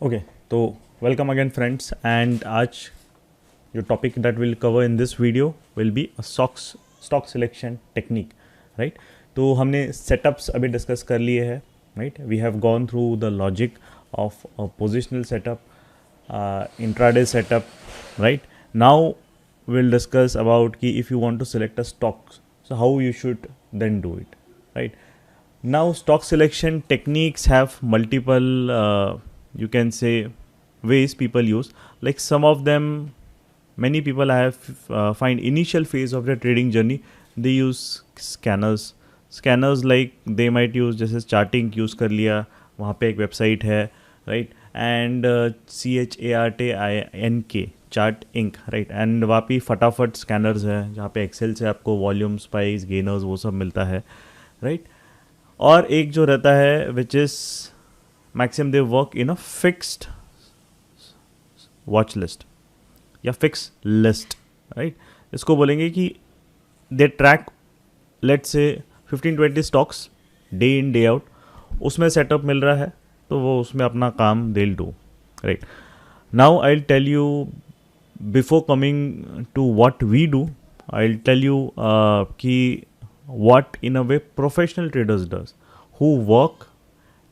Okay, so welcome again, friends. And आज your topic that we'll cover in this video will be a stock selection technique, right? तो हमने setups अभी discuss कर लिए हैं, right? We have gone through the logic of a positional setup, intraday setup, right? Now we'll discuss about कि if you want to select a stock, so how you should then do it, right? Now stock selection techniques have multiple you can say ways people use, like some of them, many people I have find initial phase of their trading journey they use scanners like they might use जैसे charting use कर लिया, वहाँ पे एक website है, right, and CHARTINK Chartink, right, and वहाँ पे फटाफट स्कैनर्स है जहाँ पे एक्सेल से आपको वॉल्यूम स्पाइस गेनर्स वो सब मिलता है, राइट. और एक जो रहता है which is maximum they work in a fixed watch list या फिक्स लिस्ट, राइट. इसको बोलेंगे कि they track let's say 15-20 stocks day in day out, उसमें सेटअप मिल रहा है तो वो उसमें अपना काम they do, right. Now I will tell you before coming to what we do, I will tell you कि what in a way professional traders does who work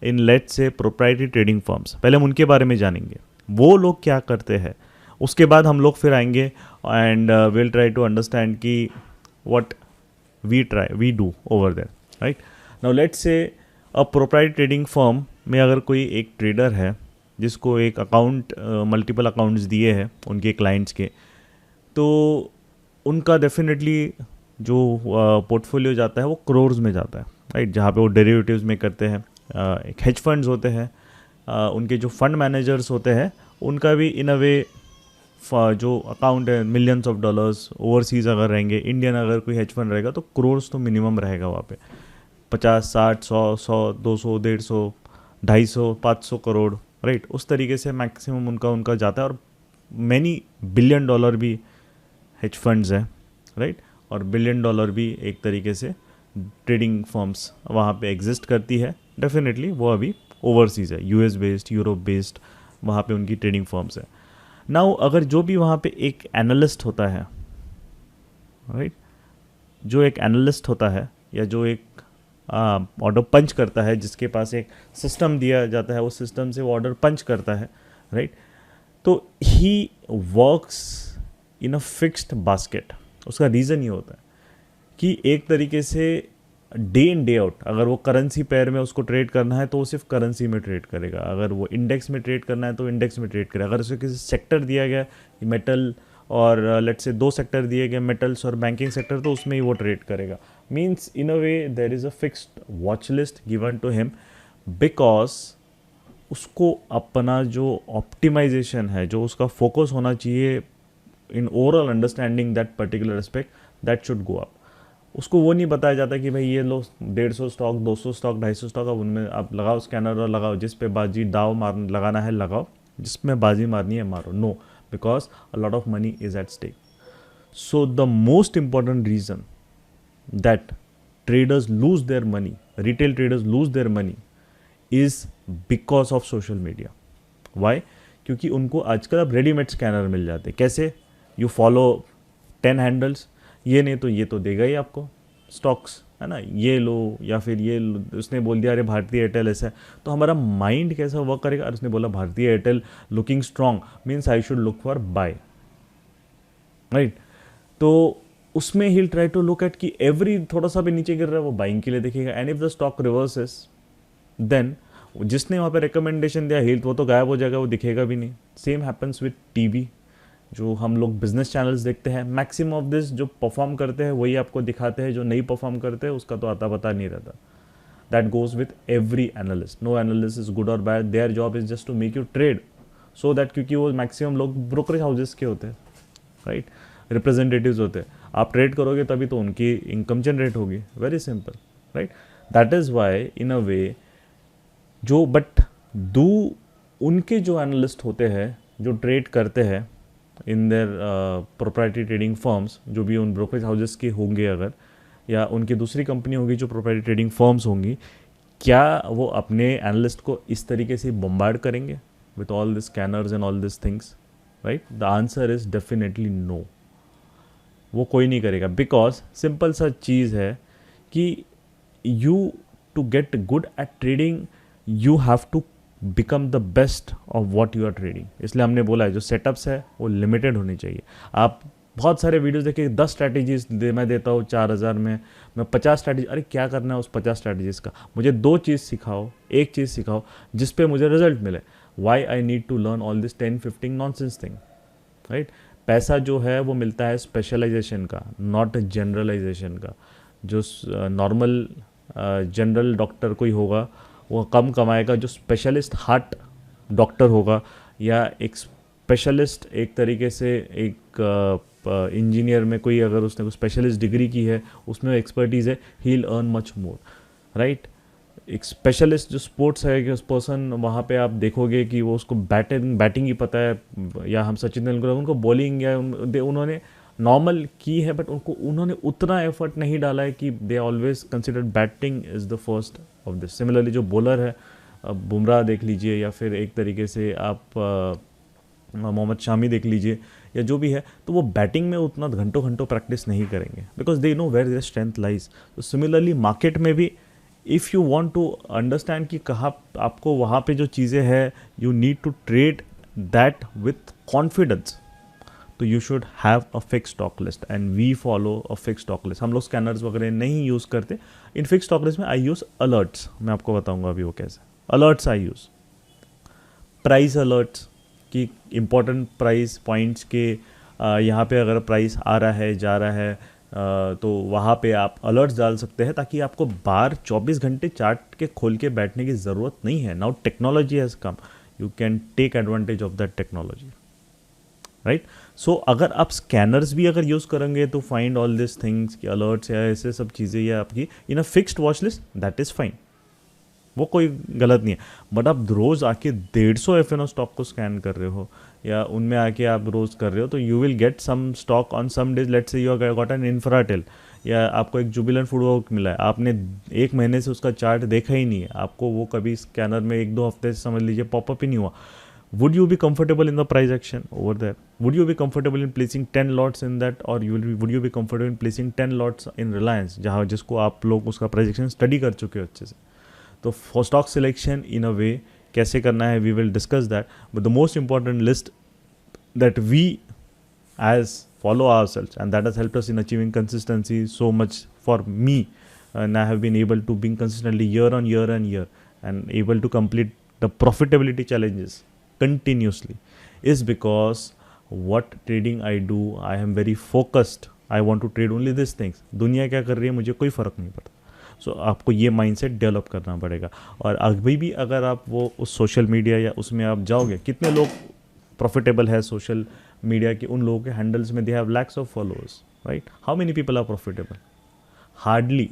in let's say proprietary trading firms. पहले हम उनके बारे में जानेंगे वो लोग क्या करते हैं, उसके बाद हम लोग फिर आएंगे and will try to understand कि what we do over there, right. Now let's say a proprietary trading firm में अगर कोई एक ट्रेडर है जिसको एक अकाउंट मल्टीपल अकाउंट्स दिए हैं उनके क्लाइंट्स के, तो उनका डेफिनेटली जो पोर्टफोलियो जाता है वो करोर्स में जाता है, राइट, जहाँ पे वो डेरिवेटिव्स में करते हैं. एक हेज फंड्स होते हैं, उनके जो फंड मैनेजर्स होते हैं उनका भी इन अ वे जो अकाउंट है मिलियंस ऑफ डॉलर्स. ओवरसीज़ अगर रहेंगे, इंडियन अगर कोई हेज फंड रहेगा तो करोर्स तो मिनिमम रहेगा वहाँ पे, 50, 60, 100, 200, 150, 250, 500 करोड़, राइट. उस तरीके से मैक्सिमम उनका जाता है. और मैनी बिलियन डॉलर भी हेज फंड्स हैं, राइट, और बिलियन डॉलर भी एक तरीके से ट्रेडिंग फर्म्स वहाँ पे एग्जिस्ट करती है. डेफिनेटली वो अभी ओवरसीज़ है, यूएस बेस्ड, यूरोप बेस्ड, वहाँ पे उनकी ट्रेडिंग फर्म्स है. नाउ अगर जो भी वहाँ पे एक एनालिस्ट होता है, राइट, जो एक एनालिस्ट होता है या जो एक ऑर्डर पंच करता है, जिसके पास एक सिस्टम दिया जाता है, उस सिस्टम से वो ऑर्डर पंच करता है, राइट, तो he works in a fixed basket. उसका रीज़न ये होता है कि एक तरीके से डे इन डे आउट अगर वो करेंसी पेयर में उसको ट्रेड करना है तो वो सिर्फ करेंसी में ट्रेड करेगा, अगर वो इंडेक्स में ट्रेड करना है तो इंडेक्स में ट्रेड करेगा. अगर उसे किसी सेक्टर दिया गया मेटल और लेट्स से 2 सेक्टर दिए गए मेटल्स और बैंकिंग सेक्टर, तो उसमें ही वो ट्रेड करेगा. Means in a way there is a fixed watch list given to him, because उसको अपना जो ऑप्टिमाइजेशन है, जो उसका फोकस होना चाहिए in overall understanding that particular aspect, that should go up. उसको वो नहीं बताया जाता कि भाई ये लो 150 स्टॉक, 200 स्टॉक, 250 स्टॉक, अब उनमें आप लगाओ स्कैनर और लगाओ, जिस पे बाजी दाव मार लगाना है लगाओ, जिसमें बाजी मारनी है मारो. No, because a lot of money is at stake. So the most important reason that traders lose their money, retail traders lose their money is because of social media. Why? क्योंकि उनको आजकल अब रेडीमेड स्कैनर मिल जाते. कैसे? You follow 10 handles, ये नहीं तो ये तो देगा ही आपको स्टॉक्स, है ना, ये लो या फिर ये लो. उसने बोल दिया अरे भारतीय एयरटेल ऐसा है, तो हमारा माइंड कैसा वर्क करेगा? अरे उसने बोला भारतीय Airtel looking strong means I should look for buy, right. तो उसमें ही ट्राई टू लुक एट कि एवरी थोड़ा सा भी नीचे गिर रहा है वो बाइंग के लिए देखेगा. And if the stock reverses then जिसने वहाँ पे रिकमेंडेशन दिया हिल वो तो गायब हो जाएगा, वो दिखेगा भी नहीं. सेम हैपन्स विद टीवी, जो हम लोग बिजनेस चैनल्स देखते हैं, मैक्सिमम ऑफ दिस जो परफॉर्म करते हैं वही आपको दिखाते हैं, जो नहीं परफॉर्म करते हैं उसका तो आता पता नहीं रहता. That goes with every analyst. No analyst is good or bad, their job is just to make you trade, so that, क्योंकि वो मैक्सिमम लोग ब्रोकरेज हाउसेस के होते हैं, राइट, रिप्रेजेंटेटिव्स होते हैं. आप ट्रेड करोगे तभी तो उनकी इनकम जनरेट होगी. Very simple, right. That is why in a way जो बट दो उनके जो एनालिस्ट होते हैं जो ट्रेड करते हैं in their proprietary trading firms, जो भी उन ब्रोकरेज हाउसेस के होंगे अगर, या उनकी दूसरी कंपनी होगी जो प्रोप्राइटरी ट्रेडिंग फर्म्स होंगी, क्या वो अपने एनालिस्ट को इस तरीके से बम्बार्ड करेंगे? with all these scanners and all these things, right? The answer is definitely no. वो कोई नहीं करेगा, बिकॉज सिंपल सा चीज़ है कि you to get good at trading you have to become the best of what you are trading. इसलिए हमने बोला है जो सेटअप्स है वो लिमिटेड होनी चाहिए. आप बहुत सारे वीडियोस देखिए, 10 स्ट्रैटेजीज मैं देता हूँ 4000 में, मैं 50 स्ट्रैटेजी. अरे क्या करना है उस 50 स्ट्रैटेजीज का? मुझे 2 चीज़ सिखाओ, एक चीज़ सिखाओ जिस पे मुझे रिजल्ट मिले. Why I need to learn all this 10-15 nonsense thing, right? पैसा जो है वो मिलता है स्पेशलाइजेशन का, नॉट जनरलाइजेशन का. जो नॉर्मल जनरल डॉक्टर कोई होगा वो कम कमाएगा, जो स्पेशलिस्ट हार्ट डॉक्टर होगा या एक स्पेशलिस्ट एक तरीके से एक इंजीनियर में कोई अगर उसने कोई स्पेशलिस्ट डिग्री की है, उसमें एक्सपर्टीज़ है, he will earn much more, right? एक स्पेशलिस्ट जो स्पोर्ट्स है कि उस पर्सन वहाँ पे आप देखोगे कि वो उसको बैटिंग ही पता है, या हम सचिन तेंदुलकर उनको बॉलिंग या उन्होंने नॉर्मल की है, बट उन्होंने उतना एफर्ट नहीं डाला है कि they always consider batting is the first of this. Similarly जो बॉलर है, बुमराह देख लीजिए, या फिर एक तरीके से आप मोहम्मद शामी देख लीजिए, या जो भी है, तो वो बैटिंग में उतना घंटों घंटों प्रैक्टिस नहीं करेंगे, because they know where their strength lies. तो सिमिलरली मार्केट में भी if you want to understand कि कहाँ आपको वहाँ पे जो चीज़ें हैं, you need to trade that with confidence. तो you should have a fix stock list, and we follow a fix stock list. हम लोग स्कैनर्स वगैरह नहीं यूज़ करते. इन फिक्स स्टॉक लिस्ट में आई यूज़ अलर्ट्स. मैं आपको बताऊंगा अभी वो कैसे. अलर्ट्स आई यूज़ प्राइस अलर्ट्स कि इंपॉर्टेंट प्राइस पॉइंट्स के यहाँ पे अगर प्राइस आ रहा है जा रहा है तो वहाँ पे आप अलर्ट्स डाल सकते हैं, ताकि आपको बार 24 घंटे चार्ट के खोल के बैठने की ज़रूरत नहीं है. Now technology has come, you can take advantage of that technology, right? So अगर आप स्कैनर्स भी अगर यूज़ करेंगे तो फाइंड ऑल दिस थिंग्स की अलर्ट्स या ऐसे सब चीज़ें या आपकी in a fixed watch list, that is fine, वो कोई गलत नहीं है. बट आप रोज़ आके 150 एफएनओ स्टॉक को स्कैन कर रहे हो या उनमें आके आप रोज़ कर रहे हो, तो you will get some stock on some days. Let's say you got an Infratel, या आपको एक जुबिलेंट फूडवर्क मिला है, आपने 1 महीने से उसका चार्ट देखा ही नहीं है, आपको वो कभी स्कैनर में 1-2 हफ्ते से समझ लीजिए पॉपअप ही नहीं हुआ. Would you be comfortable in the price action over there? Would you be comfortable in placing 10 lots in that, or would you be comfortable in placing 10 lots in Reliance, जहाँ जिसको आप लोग उसका price action स्टडी कर चुके हो अच्छे से? तो for stock selection in a way कैसे करना है, we will discuss that. But the most important list that we as follow ourselves, and that has helped us in achieving consistency so much for me, and I have been able to being consistently year on year and year and able to complete the profitability challenges continuously, is because what trading I do, I am very focused. I want to trade only these things. दुनिया क्या कर रही है मुझे कोई फ़र्क नहीं पड़ता. सो आपको ये माइंडसेट डेवलप करना पड़ेगा. और अभी भी अगर आप वो उस सोशल मीडिया या उसमें आप जाओगे, कितने लोग प्रॉफिटेबल है सोशल मीडिया के, उन लोगों के हैंडल्स में they have lakhs of followers, right? How many people are profitable? Hardly,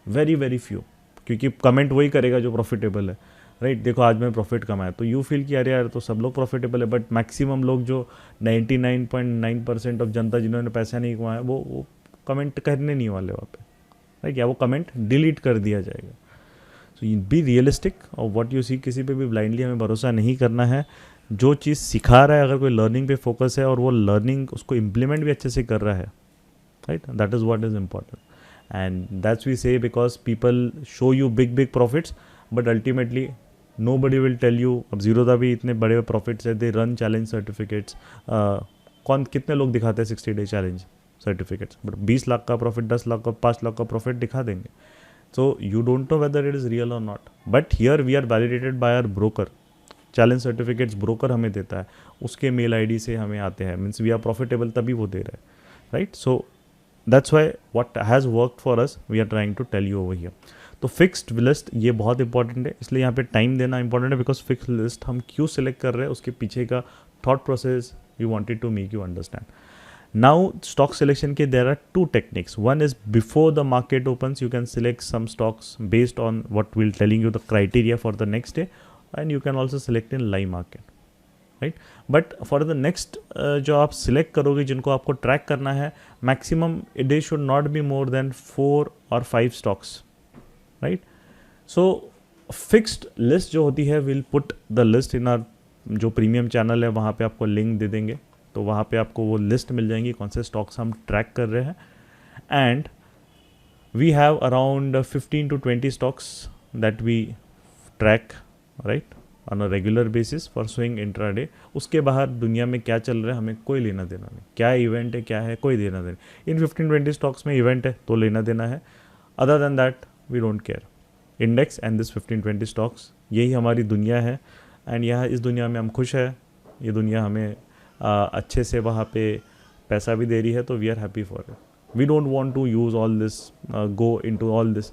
very very few, क्योंकि कमेंट वही करेगा जो प्रॉफिटेबल है, राइट? देखो आज मैं प्रॉफिट कमाया, तो यू फील कि अरे यार तो सब लोग प्रॉफिटेबल है, बट मैक्सिमम लोग जो 99.9% ऑफ जनता जिन्होंने पैसा नहीं कमाया वो कमेंट करने नहीं वाले वहाँ पे, राइट? या वो कमेंट डिलीट कर दिया जाएगा. सो बी रियलिस्टिक और व्हाट यू सी. किसी पे भी ब्लाइंडली हमें भरोसा नहीं करना है. जो चीज़ सिखा रहा है, अगर कोई लर्निंग पे फोकस है और वो लर्निंग उसको इम्प्लीमेंट भी अच्छे से कर रहा है, right? That is what is important. And that's we say because people show you big profits, but ultimately nobody will tell you. अब जीरोधा भी इतने बड़े प्रॉफिट्स है, दे रन चैलेंज सर्टिफिकेट्स. कौन कितने लोग दिखाते हैं 60 day challenge certificates, but 20 lakh का प्रॉफिट, 10 लाख का, 5 लाख का प्रॉफिट दिखा देंगे. So you don't know whether it is real or not, but here we are validated by our broker. Challenge certificates broker हमें देता है, उसके मेल आईडी से हमें आते हैं, मीन्स वी आर प्रॉफिटेबल तभी वो दे रहा है, right? So that's why what has worked for us we are trying to tell you over here. तो फिक्स्ड लिस्ट ये बहुत इंपॉर्टेंट है, इसलिए यहाँ पे टाइम देना इंपॉर्टेंट है, बिकॉज फिक्स्ड लिस्ट हम क्यों सिलेक्ट कर रहे हैं, उसके पीछे का thought process we wanted to make you understand. Now stock selection के there are 2 techniques. One is before the market opens you can select some stocks based on what will telling you the criteria for the next day, and you can also select in live market, right? But for the next जो आप select करोगे, जिनको आपको track करना है, maximum day should not be more than 4 or 5 stocks, right? So fixed list जो होती है, will put the list in are जो प्रीमियम चैनल है वहाँ पे आपको लिंक दे देंगे, तो वहाँ पे आपको वो लिस्ट मिल जाएंगी कौन से स्टॉक्स हम ट्रैक कर रहे हैं. And we have around 15 to 20 stocks that we track, right, on a regular basis for swing intraday. उसके बाहर दुनिया में क्या चल रहा है हमें कोई लेना देना नहीं, क्या इवेंट है क्या है कोई देना देना. इन 15-20 स्टॉक्स में इवेंट है तो लेना देना है, other than that we don't care. Index and this 15-20 stocks, यही हमारी दुनिया है. एंड यहाँ इस दुनिया में हम खुश है, ये दुनिया हमें अच्छे से वहाँ पे पैसा भी दे रही है, तो we are happy for it. We don't want to use all this, go into all this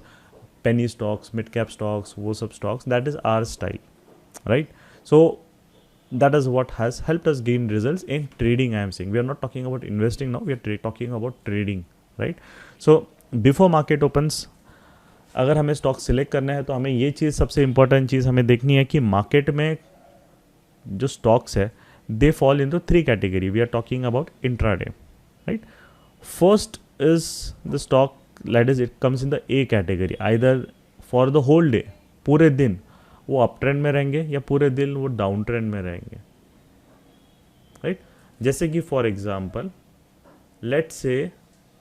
penny stocks, mid cap stocks, वो सब stocks. That is our style, right? So that is what has helped us gain results in trading. I am saying we are not talking about investing now. We are talking about trading, right? So before market opens, अगर हमें stock select करना है तो हमें ये चीज़ सबसे important चीज़ हमें देखनी है कि मार्केट में जो स्टॉक्स है they fall in to 3 category. We are talking about intraday, right. First is the stock, that is it comes in the A category. Either for the whole day, पूरे दिन वो अप ट्रेंड में रहेंगे या पूरे दिन वो डाउन ट्रेंड में रहेंगे, राइट. जैसे कि for example let's say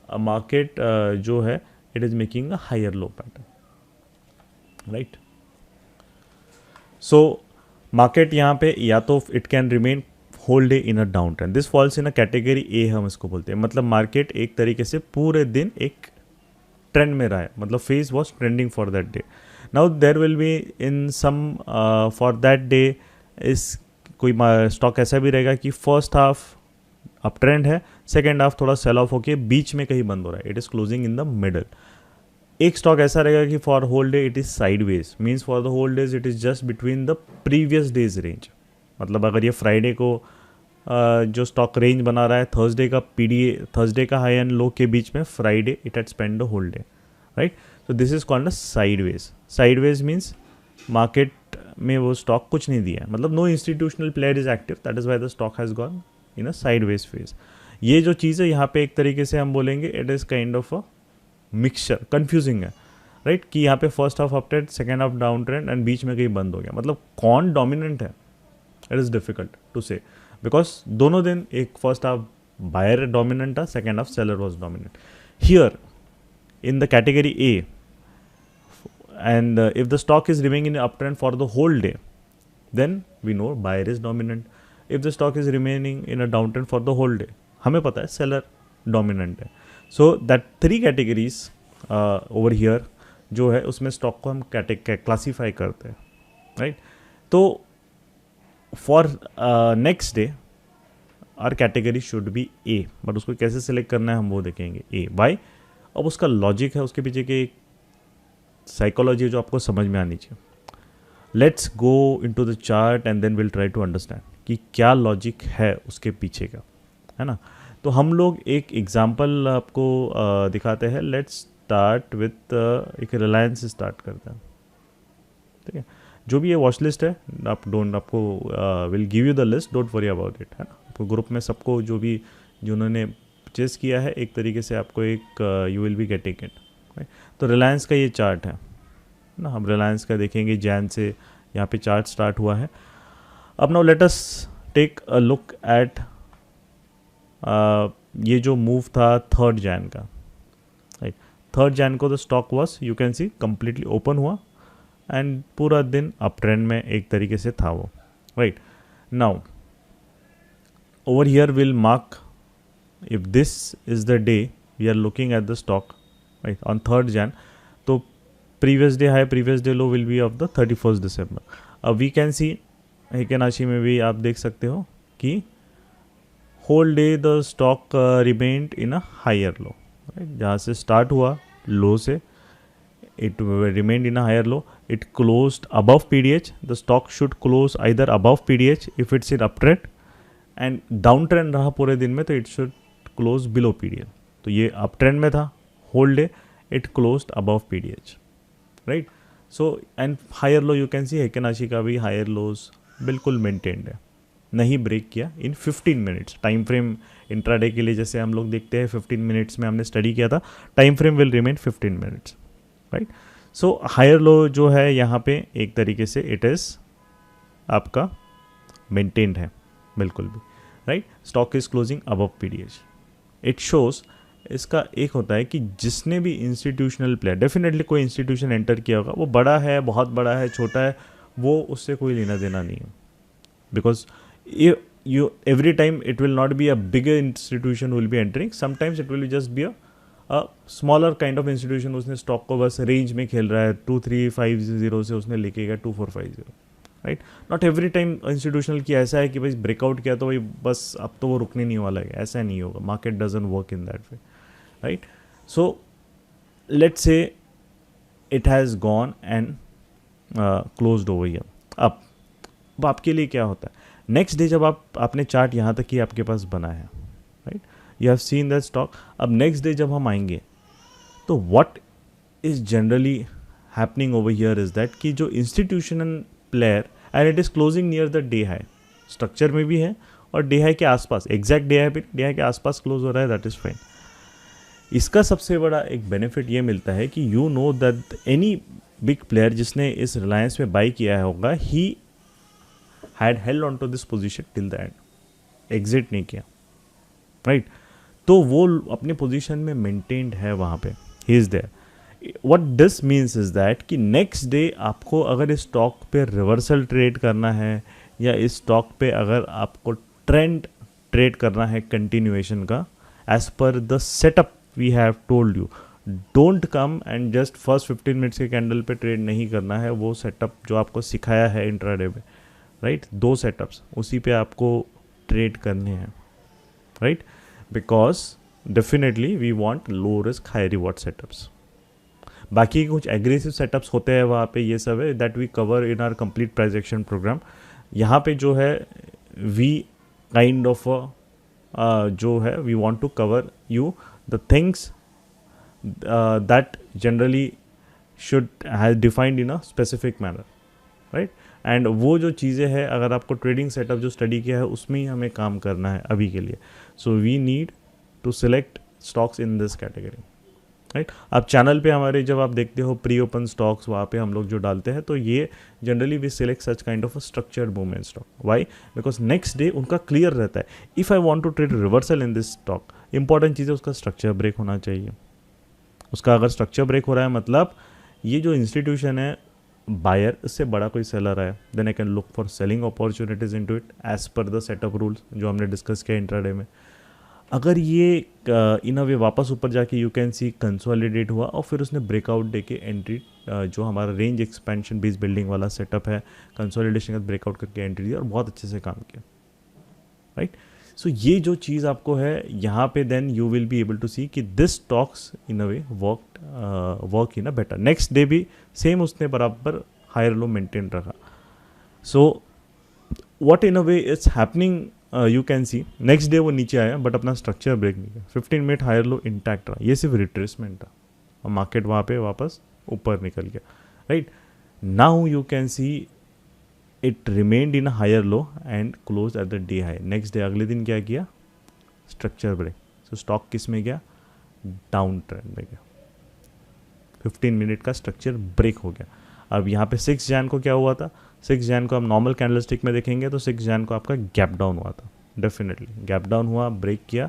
a market जो है it is making a higher low pattern, right. So market यहाँ पे या तो it can remain whole day in a down trend. This falls in a category A, हम इसको बोलते हैं. मतलब मार्केट एक तरीके से पूरे दिन एक ट्रेंड में रहा है, मतलब phase was trending for that day. Now there will be in some for that day is कोई स्टॉक ऐसा भी रहेगा कि फर्स्ट हाफ अप ट्रेंड है, सेकेंड हाफ थोड़ा सेल ऑफ होके बीच में कहीं बंद हो रहा है, it is closing in the middle. एक स्टॉक ऐसा रहेगा कि for whole day it is sideways, means for the whole days it is just between the previous days range. मतलब अगर ये फ्राइडे को जो स्टॉक रेंज बना रहा है थर्सडे का पीडीए, थर्सडे का हाई एंड लो के बीच में Friday it had spend the whole day, right. So this is called a sideways. Sideways means market में वो स्टॉक कुछ नहीं दिया है, मतलब no institutional player is active, that is why the stock has gone in a sideways phase. ये जो चीज़ है यहाँ पे एक तरीके से हम बोलेंगे it is kind of a mixture, confusing है, राइट. कि यहाँ पे first half up trend, second half down trend and बीच में कहीं बंद हो गया. मतलब कौन डोमिनेंट है it is difficult to say, because दोनों दिन एक फर्स्ट हाफ बायर डोमिनेंट था, second half seller was dominant. Here in the category A and if the stock is remaining in uptrend for the whole day, then we know buyer is dominant. If the stock is remaining in a downtrend for the whole day, हमें पता है seller dominant है. So that 3 categories over here जो है उसमें stock को हम classify करते हैं, राइट. तो for next day our category should be A, but उसको कैसे सेलेक्ट करना है हम वो देखेंगे. ए वाई, अब उसका लॉजिक है, उसके पीछे की साइकोलॉजी जो आपको समझ में आनी चाहिए. Let's go into the chart and then will try to understand कि क्या लॉजिक है उसके पीछे का, है ना. तो हम लोग एक एग्जांपल आपको दिखाते हैं. लेट्स स्टार्ट विथ एक रिलायंस स्टार्ट करते हैं, ठीक है. जो भी ये वॉच लिस्ट है आपको will give you the list, don't worry about it, है ना. आपको ग्रुप में सबको जो भी जिन्होंने परचेज किया है एक तरीके से आपको एक you will be getting it. तो रिलायंस का ये चार्ट है ना, हम रिलायंस का देखेंगे. जैन से यहाँ पे चार्ट स्टार्ट हुआ है. अब now let us take a look at ये जो मूव था 3rd जैन का, राइट. 3rd जैन को the stock was you can C completely open हुआ एंड पूरा दिन अप ट्रेंड में एक तरीके से था वो, right. Now over here will mark if this is the day we are looking at the stock, right, on 3rd Jan. तो previous day high, previous day low will be of the 31st December. अब we can see हेकेनाशी में भी आप देख सकते हो कि whole day the stock remained in a higher low, right? जहाँ से start हुआ low से it remained in a higher low, it closed above PDH. The stock should close either above PDH if it's in uptrend and downtrend रहा पूरे दिन में तो it should close below PDH. तो ये uptrend में था whole day, it closed above PDH, right. So and higher low you can see हेकेनाशी का भी higher lows बिल्कुल maintained है, नहीं ब्रेक किया इन 15 मिनट्स. टाइम फ्रेम इंट्राडे के लिए जैसे हम लोग देखते हैं 15 मिनट्स में हमने स्टडी किया था, time frame will remain 15 minutes, right. So higher low जो है यहाँ पे एक तरीके से इट इज़ आपका मेंटेन्ड है बिल्कुल भी, right. Stock is closing above PDH. It shows, इसका एक होता है कि जिसने भी इंस्टीट्यूशनल प्लेयर, डेफिनेटली कोई इंस्टीट्यूशन एंटर किया होगा, वो बड़ा है, बहुत बड़ा है, छोटा है, वो उससे कोई लेना देना नहीं है. Because you every time it will not be a bigger institution will be entering, sometimes it will just be a smaller kind of institution. उसने स्टॉक को बस रेंज में खेल रहा है, 2350 से उसने लेके गया 2450, right. Not every time institutional की ऐसा है कि भाई ब्रेकआउट किया तो भाई बस अब तो वो रुकने नहीं वाला है, ऐसा नहीं होगा. Market doesn't work in that way, right. So let's से it has gone and closed over here. अब आपके लिए क्या होता है, नेक्स्ट डे जब आपने चार्ट यहाँ तक ही आपके पास बना है, right, you have seen that stock. अब नेक्स्ट डे जब हम आएंगे तो what is generally happening over here is that कि जो institutional player and it is closing near the day high, structure में भी है और डे हाई के आसपास, एग्जैक्ट डे हाई के आसपास क्लोज हो रहा है, दैट इज फाइन. इसका सबसे बड़ा एक बेनिफिट ये मिलता है कि you know that any big player जिसने इस रिलायंस में बाई किया होगा, ही had held on to this position till the end, exit नहीं किया, right. तो वो अपने पोजीशन में मेंटेन्ड है वहाँ पे, he is there. What this means is that कि next day आपको अगर इस स्टॉक पे रिवर्सल ट्रेड करना है या इस स्टॉक पे अगर आपको ट्रेंड ट्रेड करना है कंटिन्यूएशन का, as per the setup we have told you, don't come and just first 15 minutes के कैंडल पे ट्रेड नहीं करना है. वो सेटअप जो आपको सिखाया है इंट्राडे में, राइट, 2 सेटअप्स उसी पे आपको ट्रेड करने हैं, right. Because definitely we want low risk high reward setups. बाकी कुछ एग्रेसिव सेटअप्स होते हैं वहाँ पे, ये सब है that we cover in our complete price action programme. यहाँ पे जो है वी काइंड ऑफ जो है we want to cover you the things that generally should has defined in a specific manner, right. And वो जो चीज़ें हैं, अगर आपको ट्रेडिंग सेटअप जो स्टडी किया है उसमें ही हमें काम करना है अभी के लिए. So we need to select stocks in this category, right. आप चैनल पे हमारे जब आप देखते हो प्री ओपन स्टॉक्स, वहाँ पे हम लोग जो डालते हैं, तो ये generally we select such kind of a structured movement stock. Why? Because next day उनका क्लियर रहता है. If I want to trade reversal in this stock, important चीज़ है उसका स्ट्रक्चर ब्रेक होना चाहिए. उसका अगर स्ट्रक्चर ब्रेक हो रहा है, मतलब ये जो इंस्टीट्यूशन है बायर, इससे बड़ा कोई सेलर है, then I can look for selling opportunities into it as per the setup rules जो हमने डिस्कस किया इंट्राडे में. अगर ये इन अ वे वापस ऊपर जाके यू कैन सी कंसोलिडेट हुआ और फिर उसने ब्रेकआउट दे के एंट्री, जो हमारा रेंज एक्सपेंशन बेस बिल्डिंग वाला सेटअप है, कंसोलिडेशन का ब्रेकआउट करके एंट्री दी और बहुत अच्छे से काम किया, राइट. सो ये जो चीज़ आपको है यहाँ पे, then you will be able to see कि this stocks in a way work in a better. Next day भी सेम उसने बराबर हायर लो मेंटेन रखा. So what in a way it's happening, you can see next day वो नीचे आया but अपना structure break नहीं किया, 15 मिनट हायर लो इंटैक्ट रहा. ये सिर्फ रिट्रेसमेंट था और मार्केट वहाँ पे वापस ऊपर निकल गया, right. Now you can see it remained in higher low and close at the day high. Next day अगले दिन क्या किया, स्ट्रक्चर ब्रेक. सो स्टॉक किस में गया, डाउन ट्रेंड में गया. 15 मिनट का स्ट्रक्चर ब्रेक हो गया. अब यहाँ पे 6 जैन को क्या हुआ था, 6 जैन को हम नॉर्मल कैंडलस्टिक में देखेंगे तो 6 जैन को आपका गैप डाउन हुआ था. डेफिनेटली गैप डाउन हुआ, ब्रेक किया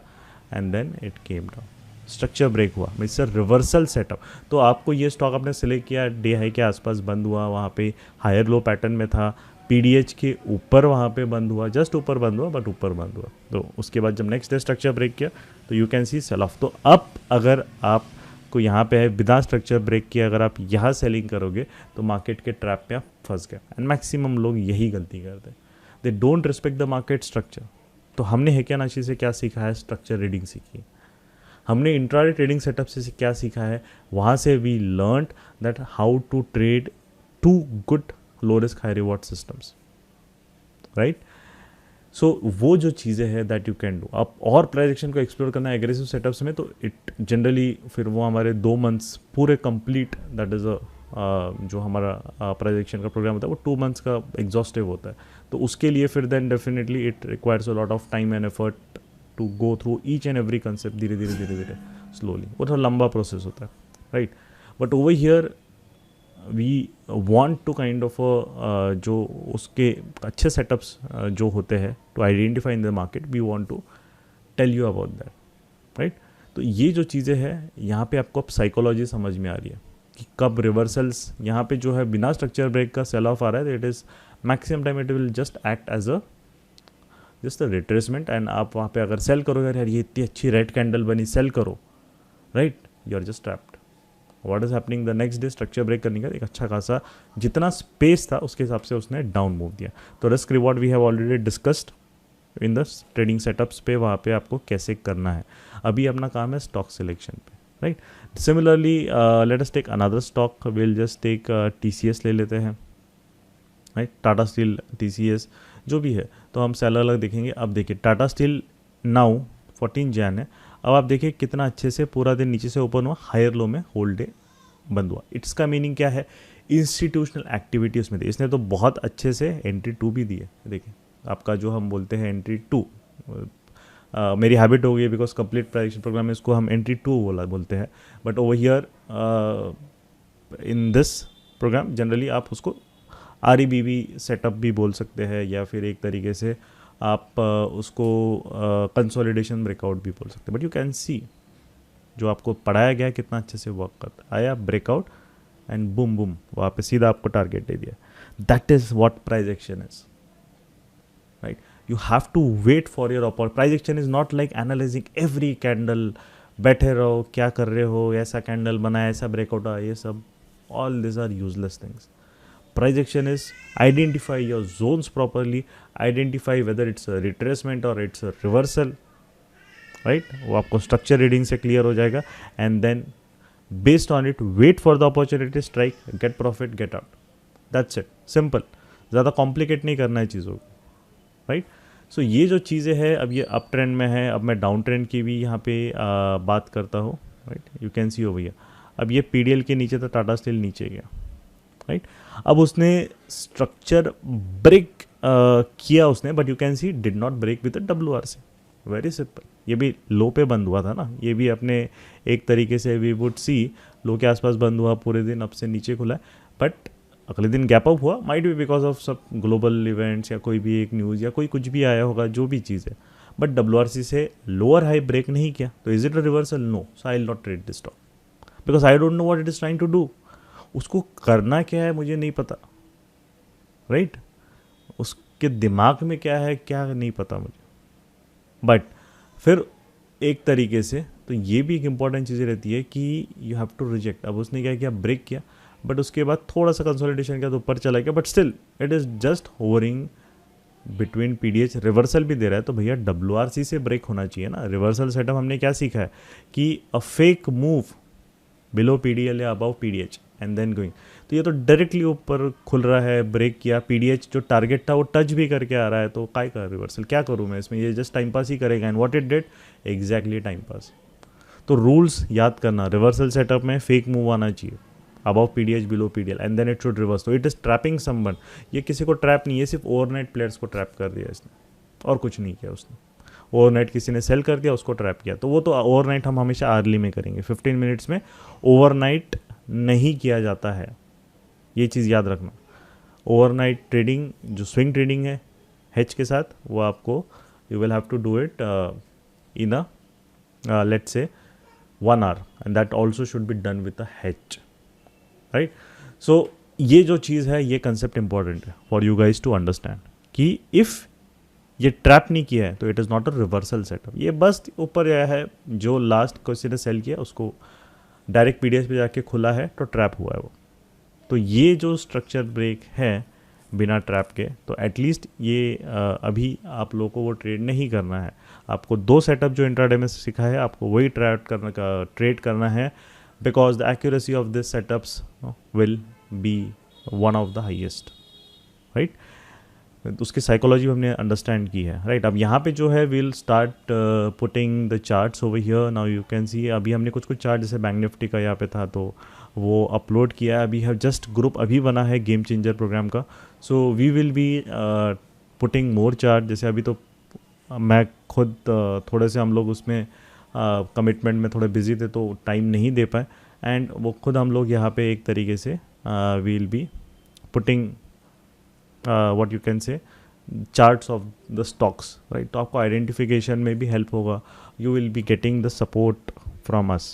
and then it came down, structure break हुआ, इट्स अ रिवर्सल सेटअप. तो आपको ये स्टॉक आपने सिलेक्ट किया, डे हाई के आसपास बंद हुआ, वहाँ पे हायर लो पैटर्न में था, पीडीएच के ऊपर वहाँ पे बंद हुआ, जस्ट ऊपर बंद हुआ बट ऊपर बंद हुआ. तो उसके बाद जब नेक्स्ट डे स्ट्रक्चर ब्रेक किया तो you can see sell off. तो अब अगर आप को यहाँ पे है बिना स्ट्रक्चर ब्रेक किया, अगर आप यहाँ सेलिंग करोगे तो मार्केट के ट्रैप में आप फंस गए. एंड मैक्सिमम लोग यही गलती करते हैं, they don't respect the market structure. तो हमने हेकियानाशी से क्या सीखा है, स्ट्रक्चर रीडिंग सीखी. हमने इंट्राडे ट्रेडिंग सेटअप से क्या सीखा है, वहाँ से we learn that how to trade 2 good low risk high reward systems, right. So वो जो चीज़ें हैं दैट यू कैन डू. आप और प्राइस एक्शन को एक्सप्लोर करना है एग्रेसिव सेटअप्स में, तो इट जनरली फिर वो हमारे 2 मंथ्स पूरे कंप्लीट, दैट इज़ जो हमारा प्राइस एक्शन का प्रोग्राम होता है वो 2 मंथ्स का एग्जॉस्टिव होता है. तो उसके लिए फिर then definitely it requires a lot of time and effort to go through each and every concept धीरे धीरे स्लोली. वो थोड़ा लंबा प्रोसेस होता है, right. But over here we want to kind of जो उसके अच्छे सेटअप्स जो होते हैं to identify in the market, we want to tell you about that, right. तो ये जो चीज़ें हैं यहाँ पे आपको अब साइकोलॉजी समझ में आ रही है कि कब रिवर्सल्स यहाँ पे जो है बिना स्ट्रक्चर ब्रेक का सेल ऑफ आ रहा है, it is maximum time it will just act as a just a retracement, and आप वहाँ पे अगर सेल करोगे, यार ये इतनी अच्छी रेड कैंडल बनी, सेल करो, right, you are just trapped. What is happening the next day, structure break करने का एक अच्छा खासा जितना स्पेस था उसके हिसाब से उसने डाउन मूव दिया। तो risk reward we have already discussed in the trading setups पे, वहाँ पे आपको कैसे करना है। अभी अपना काम है स्टॉक सिलेक्शन पे, right. Similarly let us take another stock, will just take TCS ले लेते हैं, राइट, टाटा स्टील, TCS जो भी है, तो हम से अलग अलग देखेंगे। अब देखिए टाटा स्टील नाउ 14 जैन है, अब आप देखिए कितना अच्छे से पूरा दिन नीचे से ओपन हुआ, हायर लो में होल डे बंद हुआ। इट्स का मीनिंग क्या है, इंस्टीट्यूशनल एक्टिविटी उसमें थी, इसने तो बहुत अच्छे से एंट्री 2 भी दी है। देखिए आपका जो हम बोलते हैं एंट्री 2, मेरी हैबिट हो गई है बिकॉज कंप्लीट प्राइजेक्शन प्रोग्राम में इसको हम एंट्री 2 बोलते हैं, but over here in this programme generally आप उसको REBB सेटअप भी बोल सकते हैं, या फिर एक तरीके से आप उसको कंसोलिडेशन ब्रेकआउट भी बोल सकते हैं। बट यू कैन सी जो आपको पढ़ाया गया है कितना अच्छे से वर्क करता है। आया ब्रेकआउट एंड बूम बूम, वहाँ पे सीधा आपको टारगेट दे दिया। That is what price action is, right. You have to wait for your opportunity. Price action is not like analysing every candle, बैठे रहो क्या कर रहे हो, ऐसा कैंडल बनाया, ऐसा ब्रेकआउट आया, ये सब all this are useless things. Price action is identify your zones properly, identify whether it's a retracement or it's a reversal, right? वो आपको structure reading से clear हो जाएगा, and then based on it wait for the opportunity strike, get profit, get out. That's it, simple. ज़्यादा complicate नहीं करना है चीज़ों को, right? So ये जो चीज़ें हैं, अब ये अप ट्रेंड में है, अब मैं डाउन ट्रेंड की भी यहाँ पे बात करता हूँ, राइट। यू कैन सी हो भैया, अब ये PDL के नीचे था, टाटा स्टील नीचे गया, राइट। अब उसने स्ट्रक्चर ब्रेक किया उसने, but you can see did not break with WRC, very simple. ये भी लो पे बंद हुआ था ना, ये भी अपने एक तरीके से वी वुड सी लो के आसपास बंद हुआ पूरे दिन, अब से नीचे खुला है, बट अगले दिन गैप अप हुआ, माइट बी बिकॉज ऑफ सब ग्लोबल इवेंट्स या कोई भी एक न्यूज़ या कोई कुछ भी आया होगा, जो भी चीज़ है, बट WRC से लोअर हाई ब्रेक नहीं किया, तो is it a reversal? No, so I will not trade this stock because I don't know what it is trying to do. उसको करना क्या है मुझे नहीं पता, राइट, उसके दिमाग में क्या है क्या नहीं पता मुझे। बट फिर एक तरीके से तो ये भी एक इम्पॉर्टेंट चीज़ रहती है कि यू हैव टू रिजेक्ट। अब उसने क्या किया, ब्रेक किया, बट उसके बाद थोड़ा सा कंसोलिडेशन किया तो ऊपर चला गया, but still it is just hovering between PDH, reversal भी दे रहा है, तो भैया WRC से ब्रेक होना चाहिए ना। रिवर्सल सेटअप हमने क्या सीखा है कि a fake move below PDL या above PDH and then going, तो ये तो डायरेक्टली ऊपर खुल रहा है, ब्रेक किया, PDH जो टारगेट था वो टच भी करके आ रहा है, तो काय का रिवर्सल, क्या करूँ मैं इसमें, ये जस्ट टाइम पास ही करेगा। And what it did, exactly time pass. तो रूल्स याद करना, रिवर्सल सेटअप में फेक मूव आना चाहिए above PDH below PDL and then it should reverse, तो इट इज़ ट्रैपिंग समवन। ये किसी को ट्रैप नहीं है, सिर्फ ओवरनाइट प्लेयर्स को ट्रैप कर दिया इसने, और कुछ नहीं किया उसने। ओवरनाइट किसी ने सेल कर दिया, उसको ट्रैप किया, तो वो तो ओवरनाइट हम हमेशा अर्ली में करेंगे, 15 मिनट्स में ओवरनाइट नहीं किया जाता है, ये चीज़ याद रखना। ओवरनाइट ट्रेडिंग जो स्विंग ट्रेडिंग है हेज के साथ, वो आपको you will have to do it in a let's say 1 hour, and that also should be done with a hedge, right. So ये जो चीज़ है, ये कंसेप्ट इंपॉर्टेंट है for you guys to understand कि इफ़ ये ट्रैप नहीं किया है तो it is not a reversal setup. ये बस ऊपर आया है, जो लास्ट किसी ने सेल किया उसको डायरेक्ट PDH पे जाके खुला है तो ट्रैप हुआ है वो। तो ये जो स्ट्रक्चर ब्रेक है बिना ट्रैप के, तो एटलीस्ट ये अभी आप लोगों को वो ट्रेड नहीं करना है। आपको 2 सेटअप जो इंट्राडे में सीखा है, आपको वही ट्रेड करना है, because the accuracy of this setups will be one of the highest, right. उसकी साइकोलॉजी हमने अंडरस्टैंड की है, राइट। अब यहाँ पे जो है will start putting the charts over here, now you can सी। अभी हमने कुछ चार्ट जैसे बैंक निफ्टी का यहाँ पे था तो वो अपलोड किया है। अभी है जस्ट ग्रुप अभी बना है गेम चेंजर प्रोग्राम का, so we will be putting more chart. जैसे अभी तो मैं खुद थोड़े से हम लोग उसमें कमिटमेंट में थोड़े बिजी थे तो टाइम नहीं दे पाए, एंड वो खुद हम लोग यहाँ पे एक तरीके से we'll be putting what you can say charts of the stocks, right? तो आपको आइडेंटिफिकेशन में भी हेल्प होगा. You will be getting the support from us,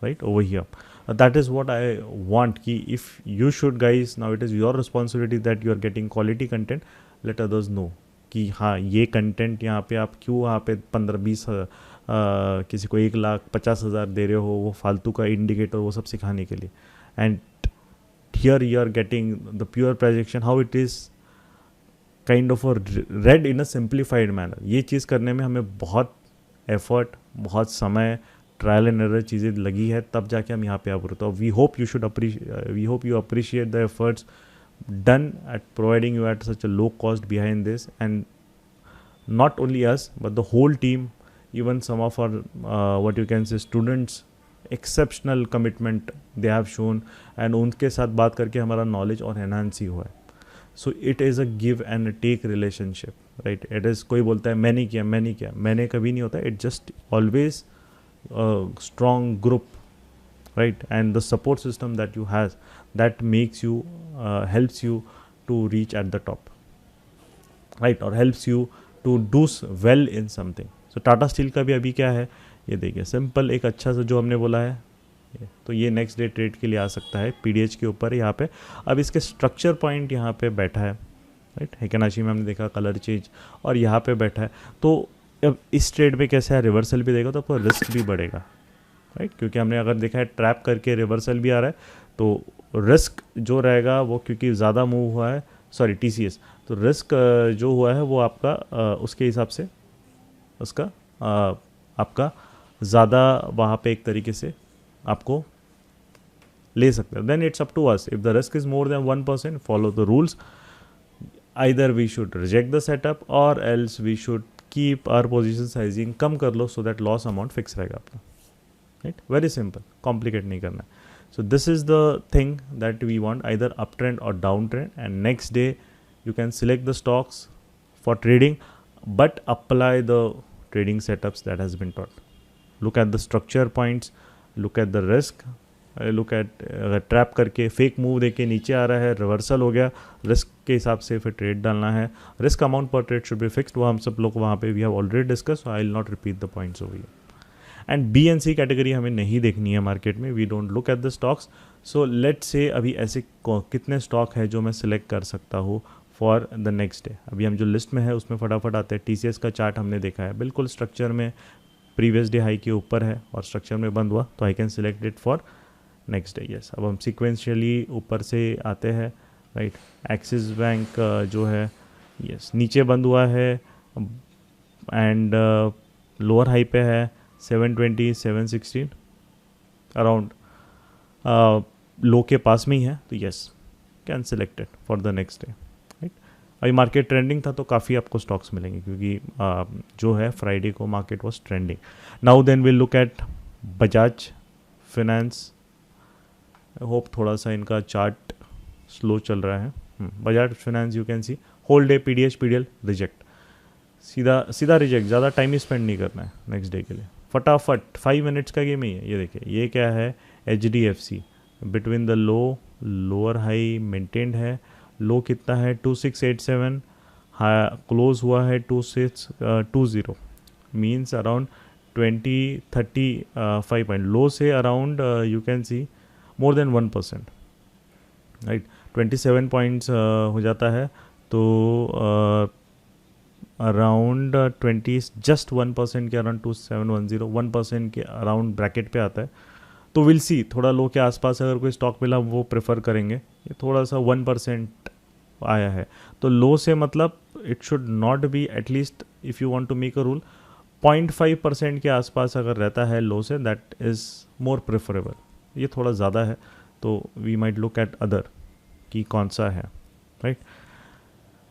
right, over here. That is what I want कि if you should guys, now it is your responsibility that you are getting quality content, let others know कि हाँ ये content यहाँ पे आप क्यों वहाँ पे 15-20 किसी को 1,50,000 दे रहे हो वो फालतू का इंडिकेटर वो सब सिखाने के लिए. And here you are getting the pure projection how it is kind of read in a simplified manner. ये चीज़ करने में हमें बहुत एफर्ट, बहुत समय, ट्रायल एंड एरर चीज़ें लगी है, तब जाके हम यहाँ पे आप तो we hope you appreciate the efforts done at providing you at such a low cost behind this, and not only us but the whole team, even some of our what you can say students, exceptional commitment they have shown, and उनके साथ बात करके हमारा knowledge और enhance ही हुआ है. So it is a give and take relationship, right? It is कोई बोलता है मैंने किया, मैंने कभी नहीं होता. It just always a strong group, right? And the support system that you has, that makes you helps you to reach at the top, right? Or helps you to do well in something. So Tata steel का भी अभी क्या है ये देखिए, simple एक अच्छा सा जो हमने बोला है, तो ये नेक्स्ट डे ट्रेड के लिए आ सकता है पीडीएच के ऊपर यहाँ पे. अब इसके स्ट्रक्चर पॉइंट यहाँ पे बैठा है, राइट? हेकेनाशी में हमने देखा कलर चेंज और यहाँ पे बैठा है. तो अब इस ट्रेड में कैसे है, रिवर्सल भी देगा तो आपको रिस्क भी बढ़ेगा, राइट? क्योंकि हमने अगर देखा है ट्रैप करके रिवर्सल भी आ रहा है, तो रिस्क जो रहेगा वो क्योंकि ज़्यादा मूव हुआ है, सॉरी टीसीएस, तो रिस्क जो हुआ है वो आपका उसके हिसाब से उसका आपका ज़्यादा वहाँ पे एक तरीके से आपको ले सकते हैं. Then it's up to us. If the risk is more than 1%, follow the rules. Either we should reject the setup और else we should keep our position sizing कम कर लो, so that loss amount fix रहेगा अपना, right? Very simple, complicate नहीं करना है. So this is the thing that we want, either uptrend or downtrend, and next day you can select the stocks for trading, but apply the trading setups that has been taught. Look at the structure points, look at the risk, look at trap करके fake move देके नीचे आ रहा है, reversal हो गया, risk के हिसाब से फिर ट्रेड डालना है. रिस्क अमाउंट पर ट्रेड शुड बी फिक्स्ड, वो हम सब लोग वहाँ पे we have already discuss, I will not repeat the points over here. And B and C category हमें नहीं देखनी है मार्केट में, we don't look at the stocks. So let's say अभी ऐसे कितने स्टॉक है जो मैं सिलेक्ट कर सकता हूँ फॉर द नेक्स्ट डे. अभी हम जो लिस्ट में है उसमें फटाफट आते हैं. टीसीएस का चार्ट हमने देखा है, बिल्कुल स्ट्रक्चर में प्रीवियस डे हाई के ऊपर है और स्ट्रक्चर में बंद हुआ, तो I can select it for next day. Yes, अब हम सिक्वेंशियली ऊपर से आते हैं, राइट? एक्सिस बैंक जो है यस नीचे बंद हुआ है एंड लोअर हाई पे है 720 716 अराउंड लो के पास में ही है, तो yes can selected for the next day, right? अभी मार्केट ट्रेंडिंग था तो काफ़ी आपको स्टॉक्स मिलेंगे क्योंकि जो है फ्राइडे को market was trending. Now then will look at Bajaj finance. I hope थोड़ा सा इनका चार्ट स्लो चल रहा है. Bajaj finance you can see whole day PDH PDL reject, सीधा रिजेक्ट, ज़्यादा टाइम ही स्पेंड नहीं करना है नेक्स्ट डे के लिए, फटाफट 5 मिनट्स का गेम ही है. ये देखिए ये क्या है, HDFC between the lower high maintained है. लो कितना है 2687, क्लोज हुआ है 2620, मीन्स अराउंड 20-35 पॉइंट. लो से around you can C more than 1%, right? 27 points हो जाता है तो अराउंड 20 जस्ट 1% के अराउंड 2710 1% के अराउंड ब्रैकेट पे आता है. तो विल सी, थोड़ा लो के आसपास अगर कोई स्टॉक मिला वो प्रेफर करेंगे. ये थोड़ा सा 1% आया है, तो लो से मतलब it should not be, at least if you want to make a rule 0.5% के आसपास अगर रहता है लो से, दैट इज़ मोर प्रेफरेबल. ये थोड़ा ज़्यादा है तो we might look at other कि कौन सा है, right?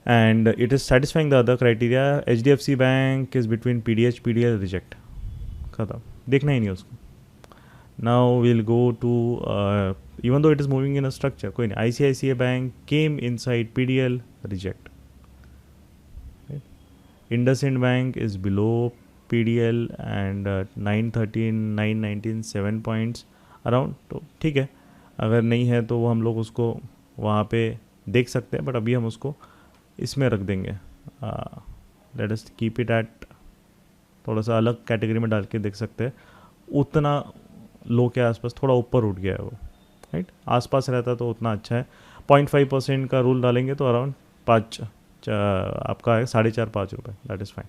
And it is satisfying the other criteria. HDFC Bank is between PDH, PDL, reject. खत्म, देखना ही नहीं उसको. Now we'll go to even though it is moving in a structure, कोई नहीं. ICICI Bank came inside PDL, reject. Right? IndusInd Bank is below PDL and 913, 919, 7 points around. तो ठीक है. अगर नहीं है तो वो हम लोग उसको वहाँ पे देख सकते हैं, बट अभी हम उसको इसमें रख देंगे, let us keep it at, थोड़ा सा अलग कैटेगरी में डाल के देख सकते हैं। उतना लो के आसपास थोड़ा ऊपर उठ गया है वो, राइट, आसपास रहता तो उतना अच्छा है। 0.5% का रूल डालेंगे तो अराउंड 5 आपका है 4.5-5 रुपये, that is fine.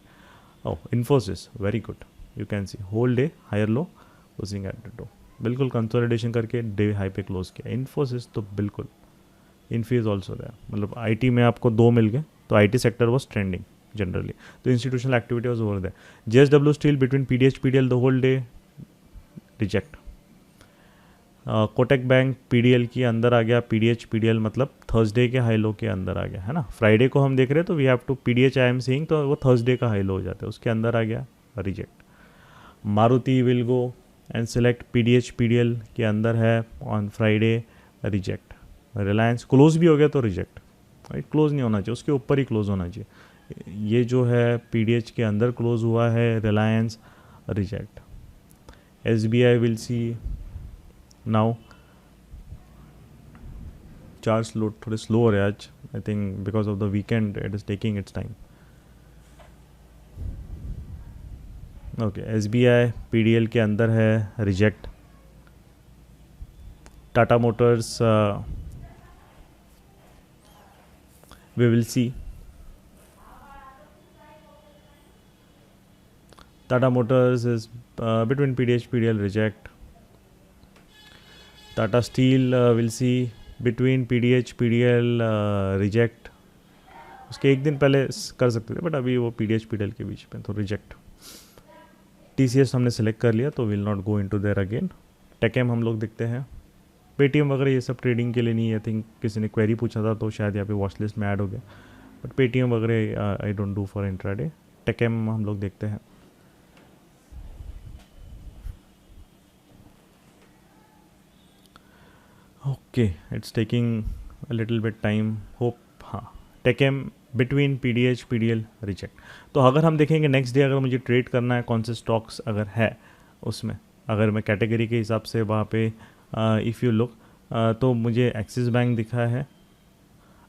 Oh, Infosys very good, you can see whole day higher low closing at the day, बिल्कुल कंसोलिडेशन करके डे हाई पे क्लोज किया इन्फोसिस तो बिल्कुल। इन्फीज ऑल्सो रहा, मतलब आईटी में आपको 2 मिल गए, तो IT sector was trending generally, तो institutional activity was over there. JSW steel between PDH PDL the whole day, reject. Kotak bank PDL के अंदर आ गया, पीडीएच पीडीएल मतलब थर्सडे के हाई लो के अंदर आ गया है ना। फ्राइडे को हम देख रहे हैं तो we have to PDH I am seeing, तो वो थर्सडे का हाई लो हो जाता है, उसके अंदर आ गया, reject. Maruti will go and select PDH PDL के अंदर है on Friday, reject. Reliance close भी हो गया तो रिजेक्ट, राइट, क्लोज नहीं होना चाहिए, उसके ऊपर ही क्लोज होना चाहिए। ये जो है पीडीएच के अंदर क्लोज हुआ है, Reliance, reject. SBI will see now, charge load थोड़े स्लो हो रहे हैं आज, I think because of the weekend it is taking it's time. Okay, SBI PDL के अंदर है, reject. Tata Motors we will see, Tata Motors is between PDH PDL, reject. Tata Steel will see between PDH PDL, reject. उसके एक दिन पहले कर सकते थे, बट अभी वो PDH PDL के बीच में, तो रिजेक्ट। TCS हमने सेलेक्ट कर लिया तो will not go into there again. TechM हम लोग देखते हैं, पेटीएम वगैरह ये सब ट्रेडिंग के लिए नहीं है, आई थिंक किसी ने क्वेरी पूछा था तो शायद यहाँ पे वॉच लिस्ट में ऐड हो गया, बट पेटीएम वगैरह I don't do for intraday. TechM हम लोग देखते हैं, okay, it's taking a little bit time, hope. हाँ, TechM between PDH PDL, reject. तो अगर हम देखेंगे नेक्स्ट डे, अगर मुझे ट्रेड करना है कौन से स्टॉक्स अगर है उसमें, अगर मैं कैटेगरी के हिसाब से वहाँ पे इफ़ यू लुक, तो मुझे एक्सिस बैंक दिखा है,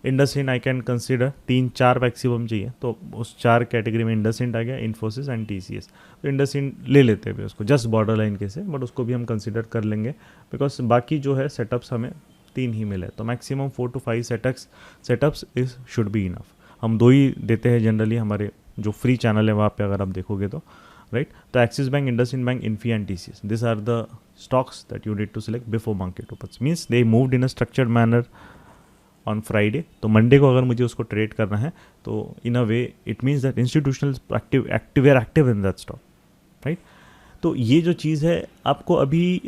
IndusInd I can consider, 3-4 maximum चाहिए, तो उस 4 कैटेगरी में इंडसइंड आ गया, इन्फोसिस एंड टीसीएस। तो इंडसइंड ले लेते हैं उसको, जस्ट बॉर्डर लाइन के से, बट उसको भी हम कंसिडर कर लेंगे बिकॉज बाकी जो है सेटअप्स हमें 3 ही मिले, तो maximum 4 to 5 setups is should be enough. हम 2 ही देते हैं जनरली, हमारे जो फ्री चैनल है वहाँ पे अगर आप देखोगे तो, राइट। तो Axis Bank, IndusInd Bank, Infy and TCS, this are the stocks that you need to select before market opens, means they moved in a structured manner on Friday, तो मंडे को अगर मुझे उसको ट्रेड करना है तो in a way it means that institutional active in that stock, right. तो ये जो चीज़ है आपको अभी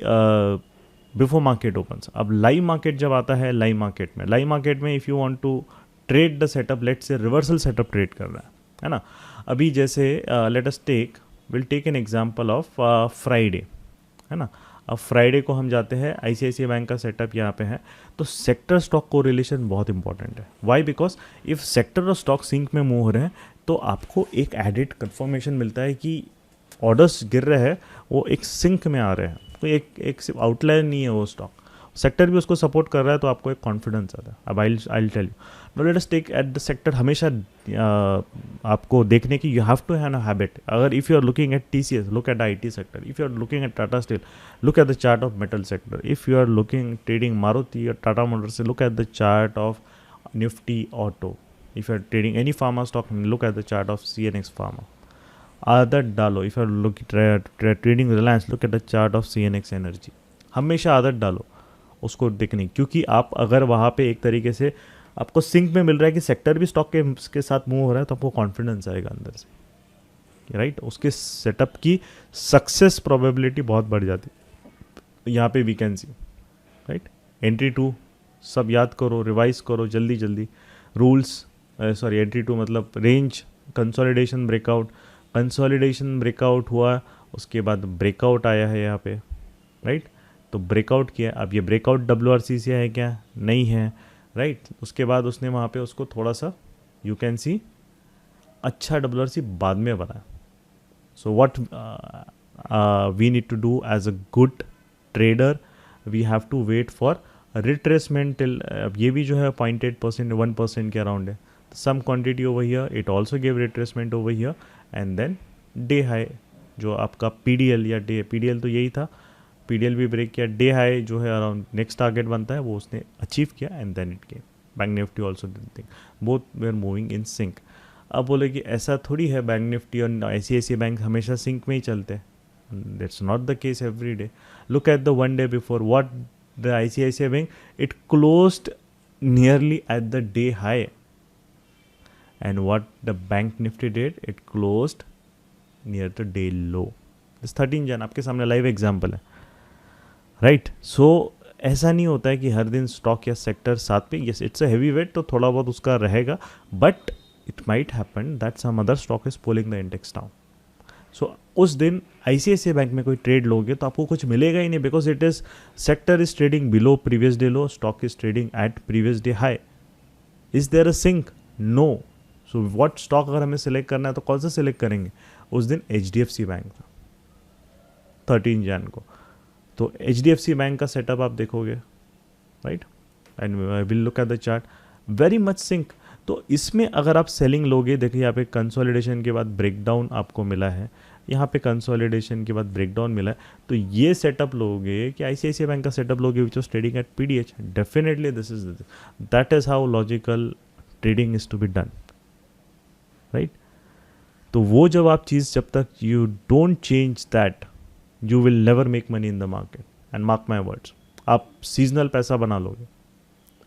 बिफोर मार्केट ओपन्स। अब लाइव मार्केट जब आता है, लाइव मार्केट में if you want to trade the setup, let say reversal setup trade कर रहा है ना। अभी जैसे let us will take an example of Friday, है ना। अब फ्राइडे को हम जाते हैं, आईसीआईसीआई बैंक का सेटअप यहाँ पे है, तो सेक्टर स्टॉक को रिलेशन बहुत इंपॉर्टेंट है। वाई? बिकॉज इफ सेक्टर और स्टॉक सिंक में मूव हो रहे हैं तो आपको एक एडिड कंफर्मेशन मिलता है कि ऑर्डर्स गिर रहे हैं, वो एक सिंक में आ रहे हैं, तो एक सिर्फ आउटलायर नहीं है वो स्टॉक, सेक्टर भी उसको सपोर्ट कर रहा है, तो आपको एक कॉन्फिडेंस आता है। अब I tell you, no let us take at the sector, हमेशा आपको देखने की, you have to have a habit. अगर if you are looking at TCS, look at IT sector. If you are looking at Tata steel, look at the chart of metal sector. If you are looking trading Maruti or Tata Motors, look at the chart of Nifty Auto. If you are trading any pharma stock, look at the chart of CNX Pharma. आदत डालो, if you are looking trading Reliance, look at the chart of CNX Energy. हमेशा आदत डालो उसको देखने, क्योंकि आप अगर वहाँ पे एक तरीके से आपको सिंक में मिल रहा है कि सेक्टर भी स्टॉक के साथ मूव हो रहा है, तो आपको कॉन्फिडेंस आएगा अंदर से, राइट। उसके सेटअप की सक्सेस प्रोबेबिलिटी बहुत बढ़ जाती है। यहाँ पे we can see, right. Entry 2 सब याद करो, रिवाइज करो जल्दी जल्दी रूल्स, सॉरी एंट्री 2 मतलब रेंज, कंसोलिडेशन ब्रेकआउट हुआ, उसके बाद ब्रेकआउट आया है यहाँ पे, राइट। तो ब्रेकआउट किया, अब ये ब्रेकआउट WRC से है क्या? नहीं है, राइट। उसके बाद उसने वहाँ पे उसको थोड़ा सा यू कैन सी अच्छा WRC बाद में बनाया। So what we need to do as a good trader, we have to wait for retracement till, अब ये भी जो है 0.8% 1% के अराउंड है. Some quantity over here, it also give retracement over here and then day high जो आपका PDL या डे पीडीएल तो यही था, पीडीएल भी ब्रेक किया, डे हाई जो है अराउंड नेक्स्ट टारगेट बनता है वो उसने अचीव किया and then it came. Bank Nifty also did thing, both वे आर मूविंग इन सिंक. अब बोले कि ऐसा थोड़ी है बैंक निफ्टी और ICICI बैंक हमेशा सिंक में ही चलते हैं. That's not the case every day. Look at the one day before what the ICICI Bank, it closed nearly at the day high and what the bank nifty did, it closed near the day low. This 13 Jan आपके सामने live example है, right. सो ऐसा नहीं होता है कि हर दिन stock या सेक्टर साथ पे, yes it's a heavy weight तो थोड़ा बहुत उसका रहेगा, but it might happen that some other stock is pulling the index down. So उस दिन ICICI बैंक में कोई ट्रेड लोगे तो आपको कुछ मिलेगा ही नहीं, because it is sector is trading below previous day low, stock is trading at previous day high. Is there a sync? No. So what stock अगर हमें सिलेक्ट करना है तो कौन सा सिलेक्ट करेंगे? उस दिन HDFC बैंक था 13 जन को, तो HDFC बैंक का सेटअप आप देखोगे, right, and I will look at the chart, very much sync. तो इसमें अगर आप सेलिंग लोगे, देखिए यहाँ पे कंसोलिडेशन के बाद ब्रेकडाउन आपको मिला है, यहाँ पे कंसोलिडेशन के बाद ब्रेकडाउन मिला है, तो ये सेटअप लोगे कि ICICI बैंक का सेटअप लोगे which was trading at PDH, definitely this is that is how logical trading is to be done, right. तो वो जब आप चीज़, जब तक you don't change that, you will never make money in the market. And mark my words, आप seasonal पैसा बना लोगे,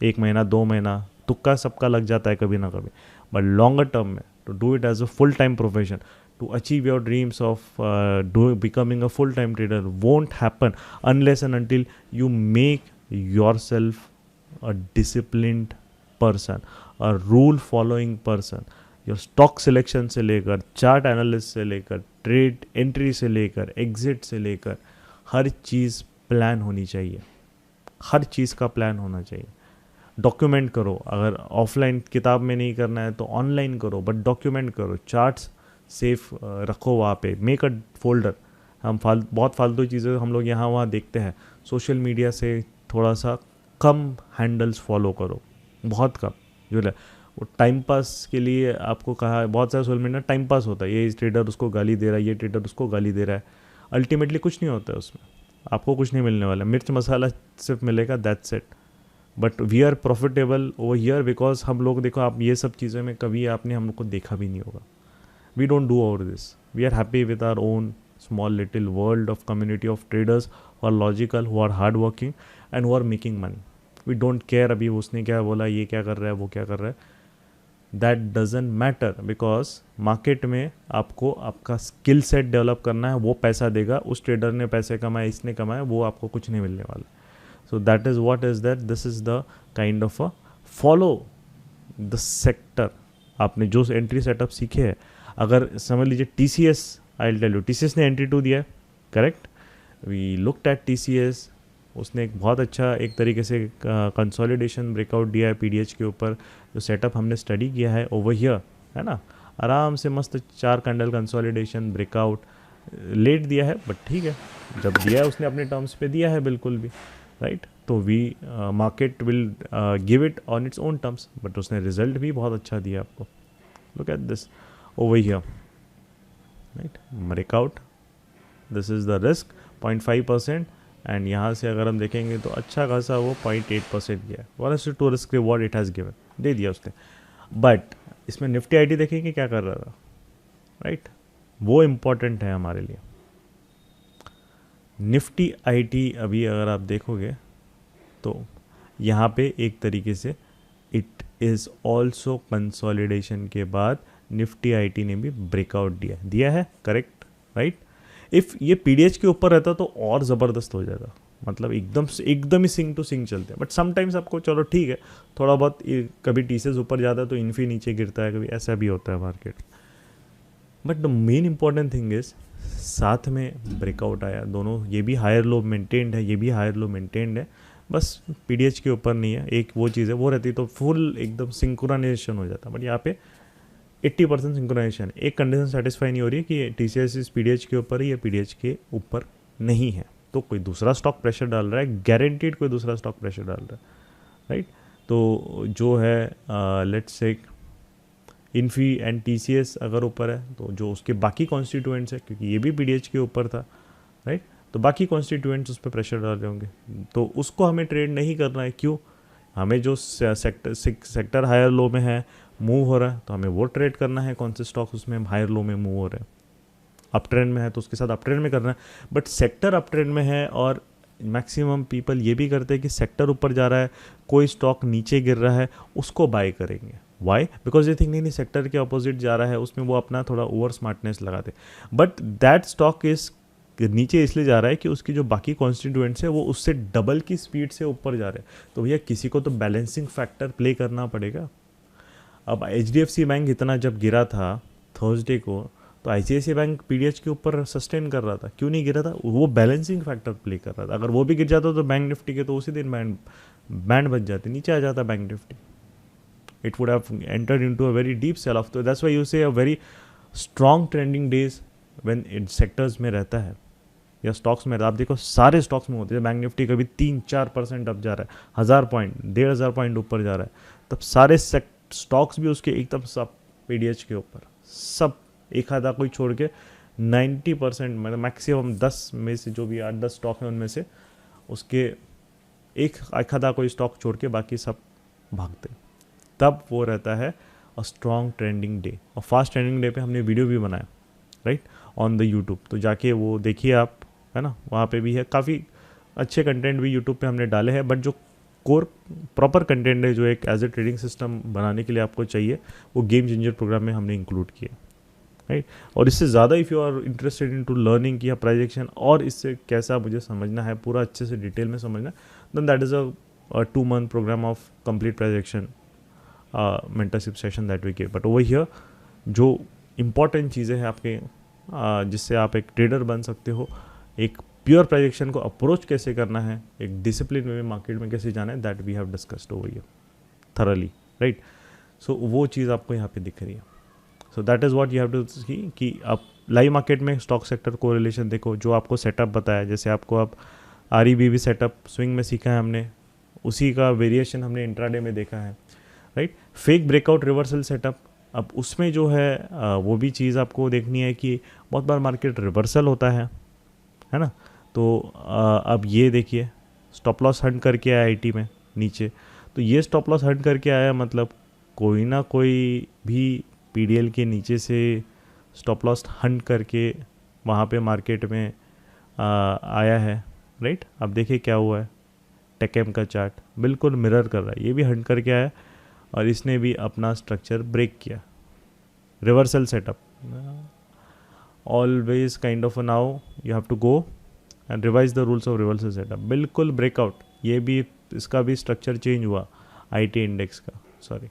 1 महीना 2 महीना, तुक्का सबका लग जाता है कभी ना कभी, बट लॉन्गर टर्म में to do it as a full time profession, to achieve your dreams of becoming a full time trader won't happen unless and until you make yourself a disciplined person, a rule following person. Your stock selection से लेकर, chart analyst से लेकर, trade entry से लेकर, exit से लेकर, हर चीज़ plan होनी चाहिए, हर चीज़ का प्लान होना चाहिए. डॉक्यूमेंट करो, अगर ऑफलाइन किताब में नहीं करना है तो ऑनलाइन करो, बट डॉक्यूमेंट करो, चार्ट्स सेफ रखो वहाँ पे, मेक अ फोल्डर. हम बहुत फालतू चीज़ें हम लोग यहाँ वहाँ देखते हैं, सोशल मीडिया से थोड़ा सा कम हैंडल्स फॉलो करो, बहुत कम. जो है वो टाइम पास के लिए आपको कहा है, बहुत सारे सोशल मीडिया टाइम पास होता है, ये ट्रेडर उसको गाली दे रहा है, ये ट्रेडर उसको गाली दे रहा है, अल्टीमेटली कुछ नहीं होता है उसमें, आपको कुछ नहीं मिलने वाला, मिर्च मसाला सिर्फ मिलेगा, that's it. But we are profitable over here because हम लोग, देखो आप ये सब चीज़ों में कभी आपने हम लोग को देखा भी नहीं होगा. We don't do over this, we are happy with our own small little world of community of traders who are logical, who are hard working and who are making money. We don't care अभी उसने क्या बोला, ये क्या कर रहा है, वो क्या कर रहा है, that doesn't matter, because market में आपको आपका स्किल सेट डेवलप करना है, वो पैसा देगा. उस ट्रेडर ने पैसे कमाए, इसने कमाए, वो आपको कुछ नहीं मिलने वाला. सो that is what is that, this is the kind of a follow the sector. आपने जो एंट्री सेटअप सीखे हैं, अगर समझ लीजिए TCS, I will tell you, TCS ने एंट्री 2 दिया है, correct. We looked at TCS, उसने एक बहुत अच्छा एक तरीके से कंसोलिडेशन ब्रेकआउट दिया है PDH के ऊपर. जो सेटअप हमने स्टडी किया है ओवर हियर, है ना, आराम से मस्त 4 कैंडल कंसोलिडेशन ब्रेकआउट लेट दिया है, बट ठीक है, जब दिया है उसने अपने टर्म्स पे दिया है बिल्कुल भी, राइट. तो we market will give it on its own terms, but उसने रिजल्ट भी बहुत अच्छा दिया आपको. Look at this over here, right, breakout, this is the risk 0.5%, and यहाँ से अगर हम देखेंगे तो अच्छा खासा वो 0.8% गया है. 1:2 risk reward it has given, दे दिया उसने. बट इसमें निफ्टी IT देखेंगे क्या कर रहा था, राइट, वो इम्पॉर्टेंट है हमारे लिए. निफ्टी IT अभी अगर आप देखोगे तो यहाँ पे एक तरीके से इट इज़ ऑल्सो कंसोलिडेशन के बाद निफ्टी IT ने भी ब्रेकआउट दिया है, करेक्ट, राइट. इफ़ ये PDH के ऊपर रहता तो और ज़बरदस्त हो जाता, मतलब एकदम ही सिंग टू सिंग चलते हैं. बट समटाइम्स आपको चलो ठीक है, थोड़ा बहुत कभी TCS ऊपर जाता है तो इन्फी नीचे गिरता है, कभी ऐसा भी होता है market. But the main important thing is साथ में ब्रेकआउट आया, दोनों, ये भी हायर लो मेंटेन्ड है, ये भी हायर लो मेंटेन्ड है, बस PDH के ऊपर नहीं है. एक वो चीज़ है, वो रहती तो फुल एकदम सिंक्रोनाइजेशन हो जाता, बट यहाँ पे 80% सिंक्रोनाइजेशन. एक कंडीशन सेटिस्फाई नहीं हो रही है कि TCS इस PDH के ऊपर है या PDH के ऊपर नहीं है. तो कोई दूसरा स्टॉक प्रेशर डाल रहा है, गारंटीड कोई दूसरा स्टॉक प्रेशर डाल रहा है, राइट। तो जो है let's say Infy and TCS अगर ऊपर है तो जो उसके बाकी कॉन्स्टिट्यूएंट्स है, क्योंकि ये भी पीडीएच के ऊपर था, राइट, तो बाकी कॉन्स्टिट्यूएंट्स उस पर प्रेशर डाल रहे होंगे, तो उसको हमें ट्रेड नहीं करना है। क्यों? हमें जो सेक्टर हायर लो में है मूव हो रहा है तो हमें वो ट्रेड करना है। कौन से स्टॉक उसमें हायर लो में मूव हो रहे हैं, अप ट्रेंड में है तो उसके साथ अप ट्रेंड में करना है। बट सेक्टर अप ट्रेंड में है और मैक्सिमम पीपल ये भी करते हैं कि सेक्टर ऊपर जा रहा है, कोई स्टॉक नीचे गिर रहा है, उसको बाय करेंगे। वाई? बिकॉज ये थिंक नहीं सेक्टर के अपोजिट जा रहा है, उसमें वो अपना थोड़ा ओवर स्मार्टनेस लगाते। बट दैट स्टॉक इज नीचे इसलिए जा रहा है कि उसकी जो बाकी कॉन्स्टिट्यूएंट्स है वो उससे डबल की स्पीड से ऊपर जा रहे हैं। तो भैया किसी को तो बैलेंसिंग फैक्टर प्ले करना पड़ेगा। अब एचडीएफसी बैंक इतना जब गिरा था थर्सडे को, तो आईसीआईसीआई बैंक पीडीएच के ऊपर सस्टेन कर रहा था। क्यों नहीं गिरा था? वो बैलेंसिंग फैक्टर प्ले कर रहा था। अगर वो भी गिर जाता तो बैंक निफ्टी के तो उसी दिन बैंड बच जाते, नीचे आ जाता Bank Nifty. It would have entered into a very deep sell off. तो that's why you say a very strong trending days when in sectors में रहता है या स्टॉक्स में। आप देखो सारे स्टॉक्स में होते हैं, बैंक निफ्टी कभी 3-4% अप जा रहा है, 1000 पॉइंट 1500 पॉइंट ऊपर जा रहा है, तब सारे स्टॉक्स भी उसके एकदम सब पीडीएच के ऊपर, सब एक आधा कोई छोड़ के 90% मतलब मैक्सिमम 10 में से जो भी 8-10 स्टॉक हैं उनमें से उसके एक आधा कोई स्टॉक छोड़ के बाकी सब भागते। तब वो रहता है अ स्ट्रॉन्ग ट्रेंडिंग डे। और फास्ट ट्रेंडिंग डे पे हमने वीडियो भी बनाया, राइट, ऑन द यूट्यूब, तो जाके वो देखिए आप, है ना, वहाँ पे भी है। काफ़ी अच्छे कंटेंट भी यूट्यूब पे हमने डाले हैं। बट जो कोर प्रॉपर कंटेंट है जो एक एज ए ट्रेडिंग सिस्टम बनाने के लिए आपको चाहिए, वो गेम चेंजर प्रोग्राम में हमने इंक्लूड किया, राइट। और इससे ज़्यादा if you are interested in to learning किया प्राइजेक्शन और इससे कैसा मुझे समझना है, पूरा अच्छे से डिटेल में समझना, then that is a 2 month program of complete price action mentorship session that we give. But over here जो इम्पॉर्टेंट चीज़ें हैं आपके जिससे आप एक ट्रेडर बन सकते हो, एक प्योर प्राइजेक्शन को अप्रोच कैसे करना है, एक डिसिप्लिन में मार्केट में कैसे जाना है, that we have discussed over here thoroughly, right. So वो चीज़ आपको यहाँ पे दिख रही है। So that is what you have to see कि आप लाइव मार्केट में स्टॉक सेक्टर कोरिलेशन देखो, जो आपको सेटअप बताया, जैसे आपको आप आरईबीवी सेटअप स्विंग में सीखा है हमने, उसी का वेरिएशन हमने इंट्राडे में देखा है, right. Fake breakout reversal setup, अब उसमें जो है वो भी चीज़ आपको देखनी है कि बहुत बार मार्केट रिवर्सल होता है ना। तो अब ये देखिए स्टॉप लॉस हंट करके आया आईटी में नीचे, तो ये स्टॉप लॉस हंट करके आया मतलब कोई ना कोई भी पीडीएल के नीचे से स्टॉप लॉस हंट करके वहाँ पे मार्केट में आया है, राइट। अब देखिए क्या हुआ है, टेकएम का चार्ट बिल्कुल मिरर कर रहा है, ये भी हंट करके आया और इसने भी अपना स्ट्रक्चर ब्रेक किया, reversal setup. Always kind of now you have to go and revise the rules of reversal setup. बिल्कुल ब्रेकआउट, ये भी इसका भी स्ट्रक्चर चेंज हुआ आईटी इंडेक्स का, सॉरी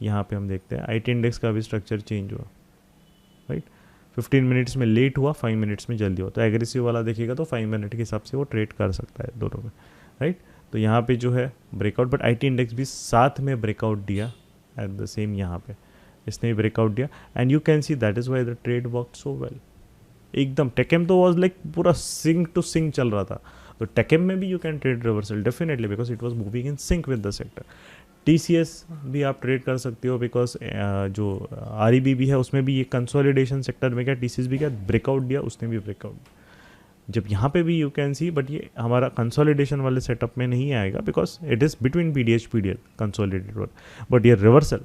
यहाँ पे हम देखते हैं आईटी इंडेक्स का भी स्ट्रक्चर चेंज हुआ, राइट। 15 मिनट्स में लेट हुआ, 5 मिनट्स में जल्दी हुआ। तो एग्रेसिव वाला देखिएगा तो 5 मिनट के हिसाब से वो ट्रेड कर सकता है दोनों में, राइट। तो यहाँ पे जो है ब्रेकआउट, बट आईटी इंडेक्स भी साथ में ब्रेकआउट दिया एट द सेम, यहाँ पे इसने भी ब्रेकआउट दिया and you can see that is why the trade worked so well. एकदम टेकएम तो वाज लाइक पूरा सिंक टू सिंक चल रहा था, तो टेकएम में भी you can trade reversal definitely because it was moving in sync with the sector. TCS भी आप ट्रेड कर सकते हो बिकॉज जो आरईबी भी है उसमें भी ये कंसोलिडेशन सेक्टर में क्या टीसीएस भी क्या ब्रेकआउट दिया, उसने भी ब्रेकआउट, जब यहाँ पे भी यू कैन सी, बट ये हमारा कंसोलिडेशन वाले सेटअप में नहीं आएगा because it is between PDH PDL consolidated one. But ये रिवर्सल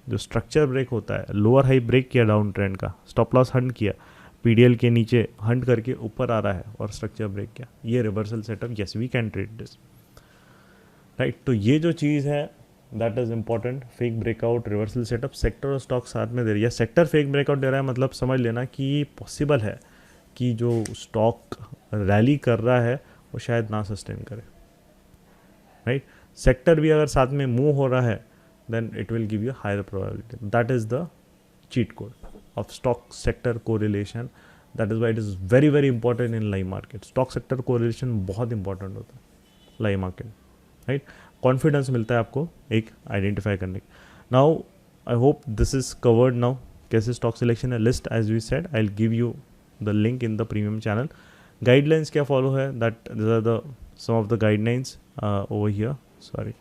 जो स्ट्रक्चर ब्रेक होता है, लोअर हाई ब्रेक किया डाउन ट्रेंड का, स्टॉप लॉस हंट किया, पीडीएल के नीचे हंट करके ऊपर आ रहा है और स्ट्रक्चर ब्रेक किया, ये reversal setup, yes we can trade this, right. तो ये जो चीज़ है that is important, fake breakout reversal setup, sector और स्टॉक साथ में दे रही है। सेक्टर फेक ब्रेकआउट दे रहा है मतलब समझ लेना कि पॉसिबल है कि जो स्टॉक रैली कर रहा है वो शायद ना सस्टेन करे, राइट। सेक्टर भी अगर साथ में मूव हो रहा है then it will give you higher probability. That is the cheat code of stock sector correlation. That is why it is very very important in live market. Stock sector correlation बहुत important होता है live market, right. Confidence मिलता है आपको एक identify करने की। Now I hope this is covered now. कैसे स्टॉक सिलेक्शन है list as we said, I will give you the link in the premium channel. Guidelines क्या फॉलो है, that this are the some of the guidelines over here, sorry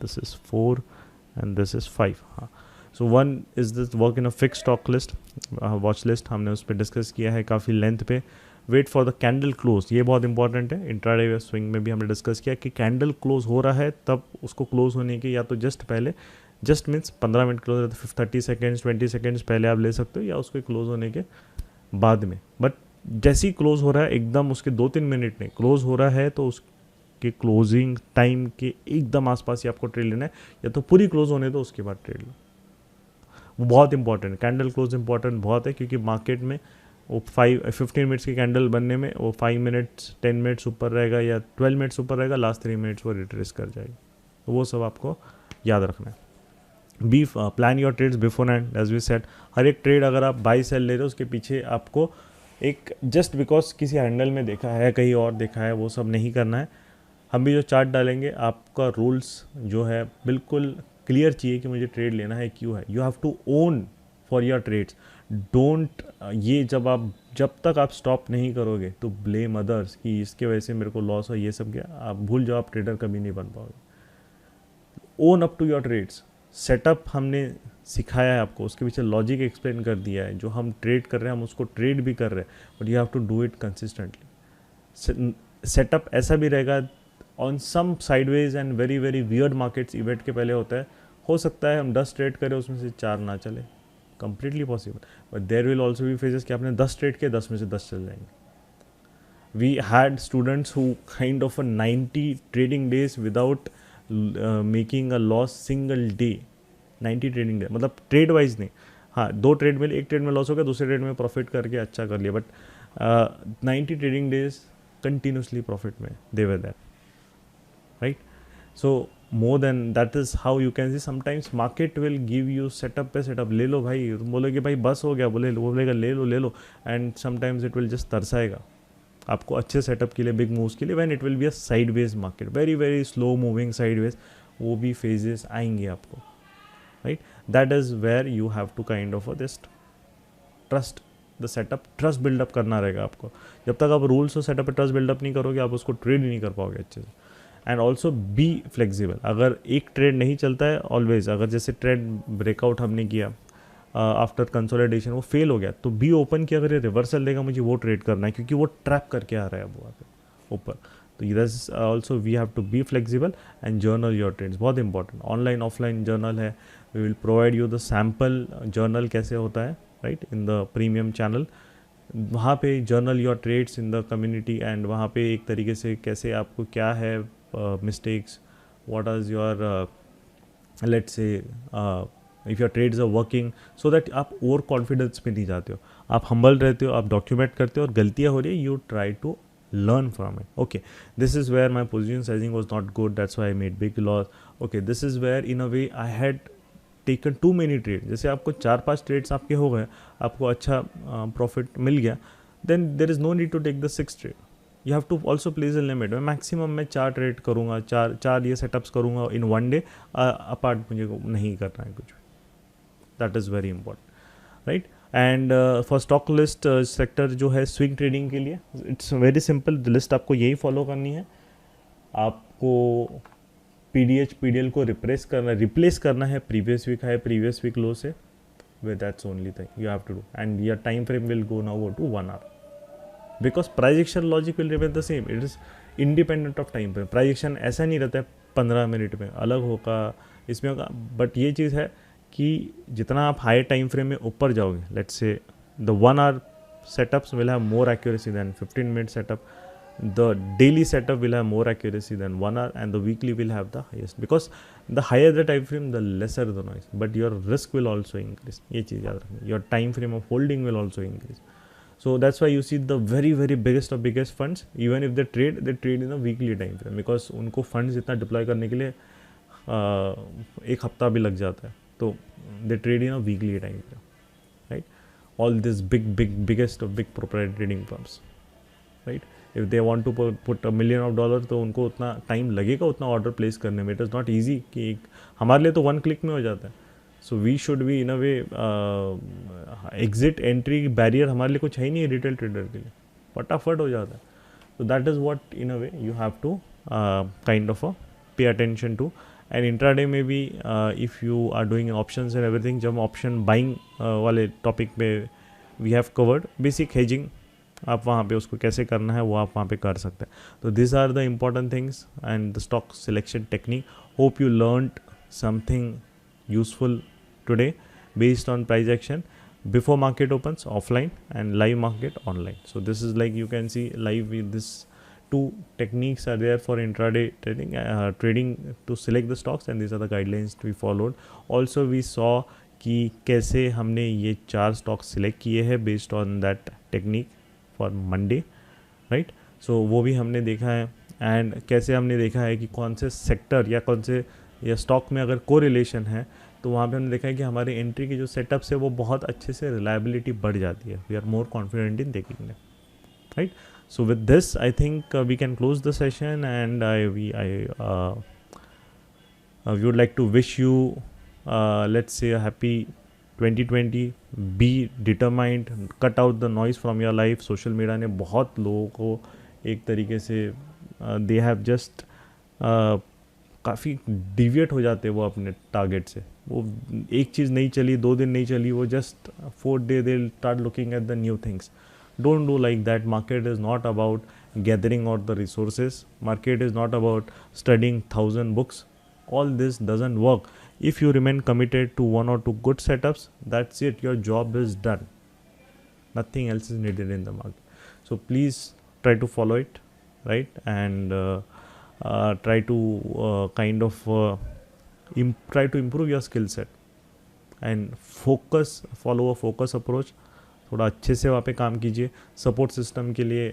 this is 4 and this is 5. हाँ, so one is this work in a fix stock list, watch list हमने उस पर discuss किया है काफ़ी length पे. Wait for the candle close, ये बहुत इंपॉर्टेंट है. इंट्राडे स्विंग में भी हमने डिस्कस किया कि कैंडल क्लोज हो रहा है तब उसको क्लोज होने के या तो जस्ट पहले, जस्ट मीन्स 15 मिनट क्लोज है तो 30 सेकेंड्स 20 सेकेंड्स पहले आप ले सकते हो, या उसके क्लोज होने के बाद में. बट जैसे ही क्लोज हो रहा है एकदम उसके 2-3 मिनट में क्लोज हो रहा है तो उसके क्लोजिंग टाइम के एकदम आसपास ही आपको ट्रेड लेना है, या तो पूरी क्लोज होने दो उसके बाद ट्रेड लो. वो बहुत इंपॉर्टेंट, कैंडल क्लोज इंपॉर्टेंट बहुत है, क्योंकि मार्केट में वो 15 मिनट्स की कैंडल बनने में वो 5 मिनट्स 10 मिनट्स ऊपर रहेगा या 12 मिनट्स ऊपर रहेगा, लास्ट 3 मिनट्स वो रिट्रेस कर जाएगी. तो वो सब आपको याद रखना है. Be plan your trades before end, as we said. हर एक ट्रेड अगर आप बाई सेल ले रहे हो उसके पीछे आपको एक जस्ट बिकॉज किसी हैंडल में देखा है कहीं और देखा है वो सब नहीं करना है. हम भी जो चार्ट डालेंगे आपका रूल्स जो है बिल्कुल क्लियर चाहिए कि मुझे ट्रेड लेना है क्यों है. You have to own for your trades. Don't ये जब तक आप स्टॉप नहीं करोगे तो ब्लेम अदर्स कि इसके वजह से मेरे को लॉस हो ये सब गया, आप भूल जाओ, आप ट्रेडर कभी नहीं बन पाओगे. Own up to your trades. Setup हमने सिखाया है आपको, उसके पीछे लॉजिक एक्सप्लेन कर दिया है. जो हम ट्रेड कर रहे हैं हम उसको ट्रेड भी कर रहे हैं, but you have to do it consistently. Setup ऐसा भी रहेगा on some sideways and very very weird markets event के पहले होता है, हो सकता है हम 10 ट्रेड करें उसमें से 4 ना चले, completely possible. But there will also be phases कि आपने 10 ट्रेड किए 10 में से 10 चल जाएंगे. We had students who kind of 90 trading days without making a loss single day. 90 trading day मतलब ट्रेड वाइज नहीं, हाँ 2 ट्रेड में, एक ट्रेड में लॉस हो गया, दूसरे ट्रेड में प्रॉफिट करके अच्छा कर लिया, but 90 trading days continuously profit में they were there, right. So more than that is how you can see sometimes market will give you setup पे सेटअप. ले लो भाई, तुम बोलोगे भाई बस हो गया, बोलेगा ले लो, and sometimes it will just तरसाएगा आपको अच्छे सेटअप के लिए, बिग मूव्स के लिए. When it will be a sideways market, very very slow moving sideways, वो भी फेजेस आएंगे आपको, right. That is where you have to kind of just trust the setup. Trust buildup करना रहेगा आपको. जब तक आप रूल्स और सेटअप पे ट्रस्ट बिल्डअप नहीं करोगे आप उसको ट्रेड ही नहीं कर पाओगे अच्छे से. And also be flexible. अगर एक ट्रेड नहीं चलता है ऑलवेज, अगर जैसे ट्रेड ब्रेकआउट हमने किया आफ्टर कंसोलिडेशन वो फेल हो गया तो बी ओपन की अगर ये रिवर्सल देगा मुझे वो ट्रेड करना है, क्योंकि वो ट्रैप करके आ रहा है वो ऊपर. तो this also we have to be flexible and journal your trades. बहुत इंपॉर्टेंट ऑनलाइन ऑफलाइन जर्नल है. We will provide you the sample journal कैसे होता है, right, in the premium channel. वहाँ पे journal your trades in the community, and वहाँ पे एक तरीके से कैसे आपको क्या है mistakes, what is your let's say if your trades are working, so that आप ओवर कॉन्फिडेंस में नहीं जाते हो, आप हम्बल रहते हो, आप डॉक्यूमेंट करते हो, और गलतियाँ हो रही है you try to learn from it. Okay, this is where my position sizing was not good, that's why I made big loss. Okay, this is where in a way I had taken too many trades. जैसे आपको 4-5 trades आपके हो गए, आपको अच्छा profit मिल गया, then there is no need to take the 6th trade. You have to also place a limit. मैं maximum मैं 4 ट्रेड करूँगा, चार ये सेटअप्स करूँगा इन वन डे, अपार्ट मुझे नहीं करना है कुछ. That is very important, right. And for stock list sector जो है स्विंग ट्रेडिंग के लिए इट्स वेरी सिंपल. लिस्ट आपको यही फॉलो करनी है. आपको PDL को रिप्लेस करना है प्रीवियस वीक लो से. with that's only thing you have to do, and your time frame will go to 1 hour, because price action logic will remain the same. It is independent of time frame. price action ऐसा नहीं रहता है 15 minute में अलग होगा इसमें होगा, but ये चीज़ है कि जितना आप हाई टाइम फ्रेम में ऊपर जाओगे, let's say the 1 hour setups will have more accuracy than 15-minute setup. The daily setup will have more accuracy than 1 hour, and the weekly will have the highest, because the higher the time frame the lesser the noise, but your risk will also increase. ये चीज़ याद रखना. Your time frame of holding will also increase. So that's why you see the very very biggest of biggest funds, even if they trade in a weekly time frame, because उनको funds इतना deploy करने के लिए एक हफ्ता भी लग जाता है, तो they trade in a weekly time frame, right? All these biggest of big proprietary trading firms, right? If they want to put $1 million, तो उनको उतना टाइम लगेगा उतना ऑर्डर प्लेस करने में. इट इज़ नॉट ईजी कि हमारे लिए तो 1 क्लिक में हो जाता है. So we should be in a way exit entry barrier हमारे लिए कुछ है ही नहीं है रिटेल ट्रेडर के लिए, फटाफट हो जाता है. So that is what in a way you have to kind of pay attention to. And intraday में भी if you are doing options and everything, जब option buying वाले topic पे we have covered basic hedging, आप वहाँ पे उसको कैसे करना है वो आप वहाँ पे कर सकते हैं. तो these are the important things and the stock selection technique. Hope you learned something useful today based on price action before market opens offline and live market online. So this is like you can see live with this two techniques are there for intraday trading to select the stocks, and these are the guidelines we followed. Also we saw कि कैसे हमने ये 4 stocks select किए हैं based on that technique for Monday, right? So वो भी हमने देखा है, and कैसे हमने देखा है कि कौन से सेक्टर या कौन से या स्टॉक में अगर कोरिलेशन है तो वहाँ पे हमने देखा है कि हमारे एंट्री की जो सेटअप्स है वो बहुत अच्छे से रिलायबिलिटी बढ़ जाती है. We are more confident in taking them, right? So with this, I think we can close the session, and we would like to wish you, let's say, a happy 2020. Be determined, cut out the noise from your life. Social media ने बहुत लोगों को एक तरीके से they have just काफ़ी deviate हो जाते हैं वो अपने टारगेट से. वो एक चीज़ नहीं चली, 2 दिन नहीं चली, वो just 4th day they start looking at the new things. Don't do like that. Market is not about gathering all the resources. Market is not about studying 1,000 books. All this doesn't work. If you remain committed to 1 or 2 good setups, that's it. Your job is done. Nothing else is needed in the market. So please try to follow it, right? And try to try to improve your skill set and follow a focus approach. थोड़ा अच्छे से वहाँ पे काम कीजिए. Support system के लिए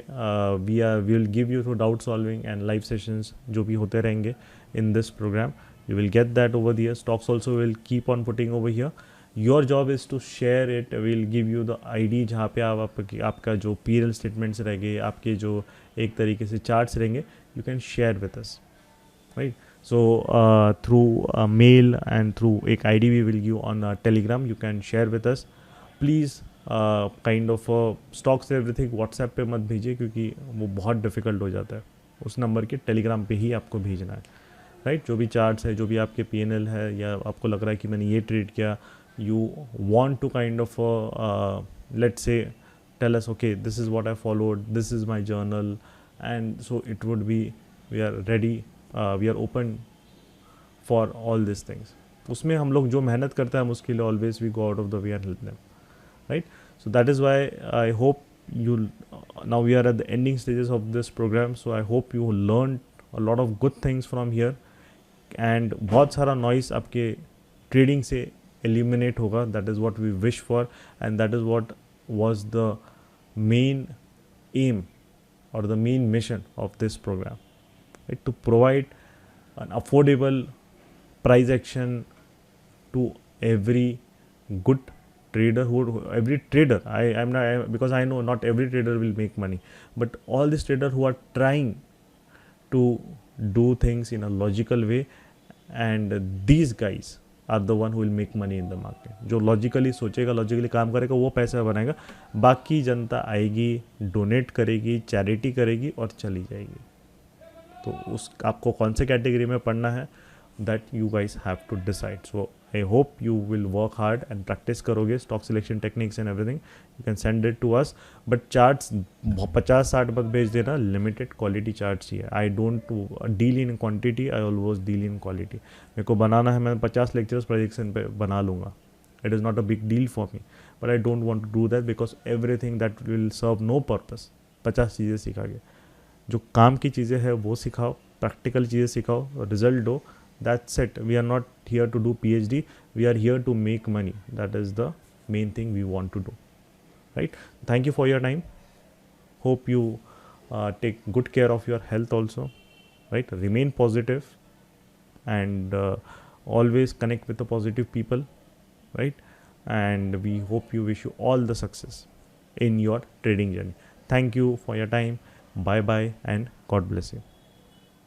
we will give you through doubt solving and live sessions जो भी होते रहेंगे in this program. You will get that over there. Stocks also will keep on putting over here. Your job is to share it. Will give you the ID जहाँ पे आपका जो PL statements रहेंगे, आपके जो एक तरीके से चार्ट्स रहेंगे, you can share with us, right? So through mail and through एक ID we will give on Telegram, you can share with us. Please kind of stocks everything WhatsApp पे मत भेजिए, क्योंकि वो बहुत डिफ़िकल्ट हो जाता है. उस नंबर के टेलीग्राम पे ही आपको भेजना है, राइट? जो भी चार्ट्स है, जो भी आपके पीएनएल है, या आपको लग रहा है कि मैंने ये ट्रेड किया, you want to kind of let's say tell us, okay this is what I followed, this is my journal, and so it would be we are ready, we are open for all this things. उसमें हम लोग जो मेहनत करते हैं हम उसके लिए always we go out of the way and help them, right? So that is why I hope you now we are at the ending stages of this program, so I hope you learned a lot of good things from here, and बहुत सारा noise आपके trading से eliminate होगा. That is what we wish for, and that is what was the main aim or the main mission of this program, right? To provide an affordable price action to every good trader, every trader. I'm not, because I know not every trader will make money, but all these traders who are trying to do things in a logical way, and these guys are the one who will make money in the market. जो logically सोचेगा, logically काम करेगा, वो पैसा बनाएगा. बाकी जनता आएगी, donate करेगी, चैरिटी करेगी और चली जाएगी. तो उस आपको कौन से कैटेगरी में पढ़ना है, that you guys have to decide. So I hope you will work hard and practice करोगे stock selection techniques and everything. You can send it to us, but charts 50-60 मत भेज देना. limited quality charts ही है. I don't deal in quantity, I always deal in quality. मेरे को बनाना है, मैं 50 lectures prediction पे बना लूँगा. It is not a big deal for me, but I don't want to do that because everything that will serve no purpose. 50 चीज़ें सिखा के, जो काम की चीज़ें हैं वो सिखाओ, प्रैक्टिकल चीज़ें सिखाओ, रिजल्ट दो. That's it. We are not here to do PhD. We are here to make money. That is the main thing we want to do, right? Thank you for your time. Hope you take good care of your health also, right? Remain positive and always connect with the positive people, right? And we wish you all the success in your trading journey. Thank you for your time. Bye bye and God bless you.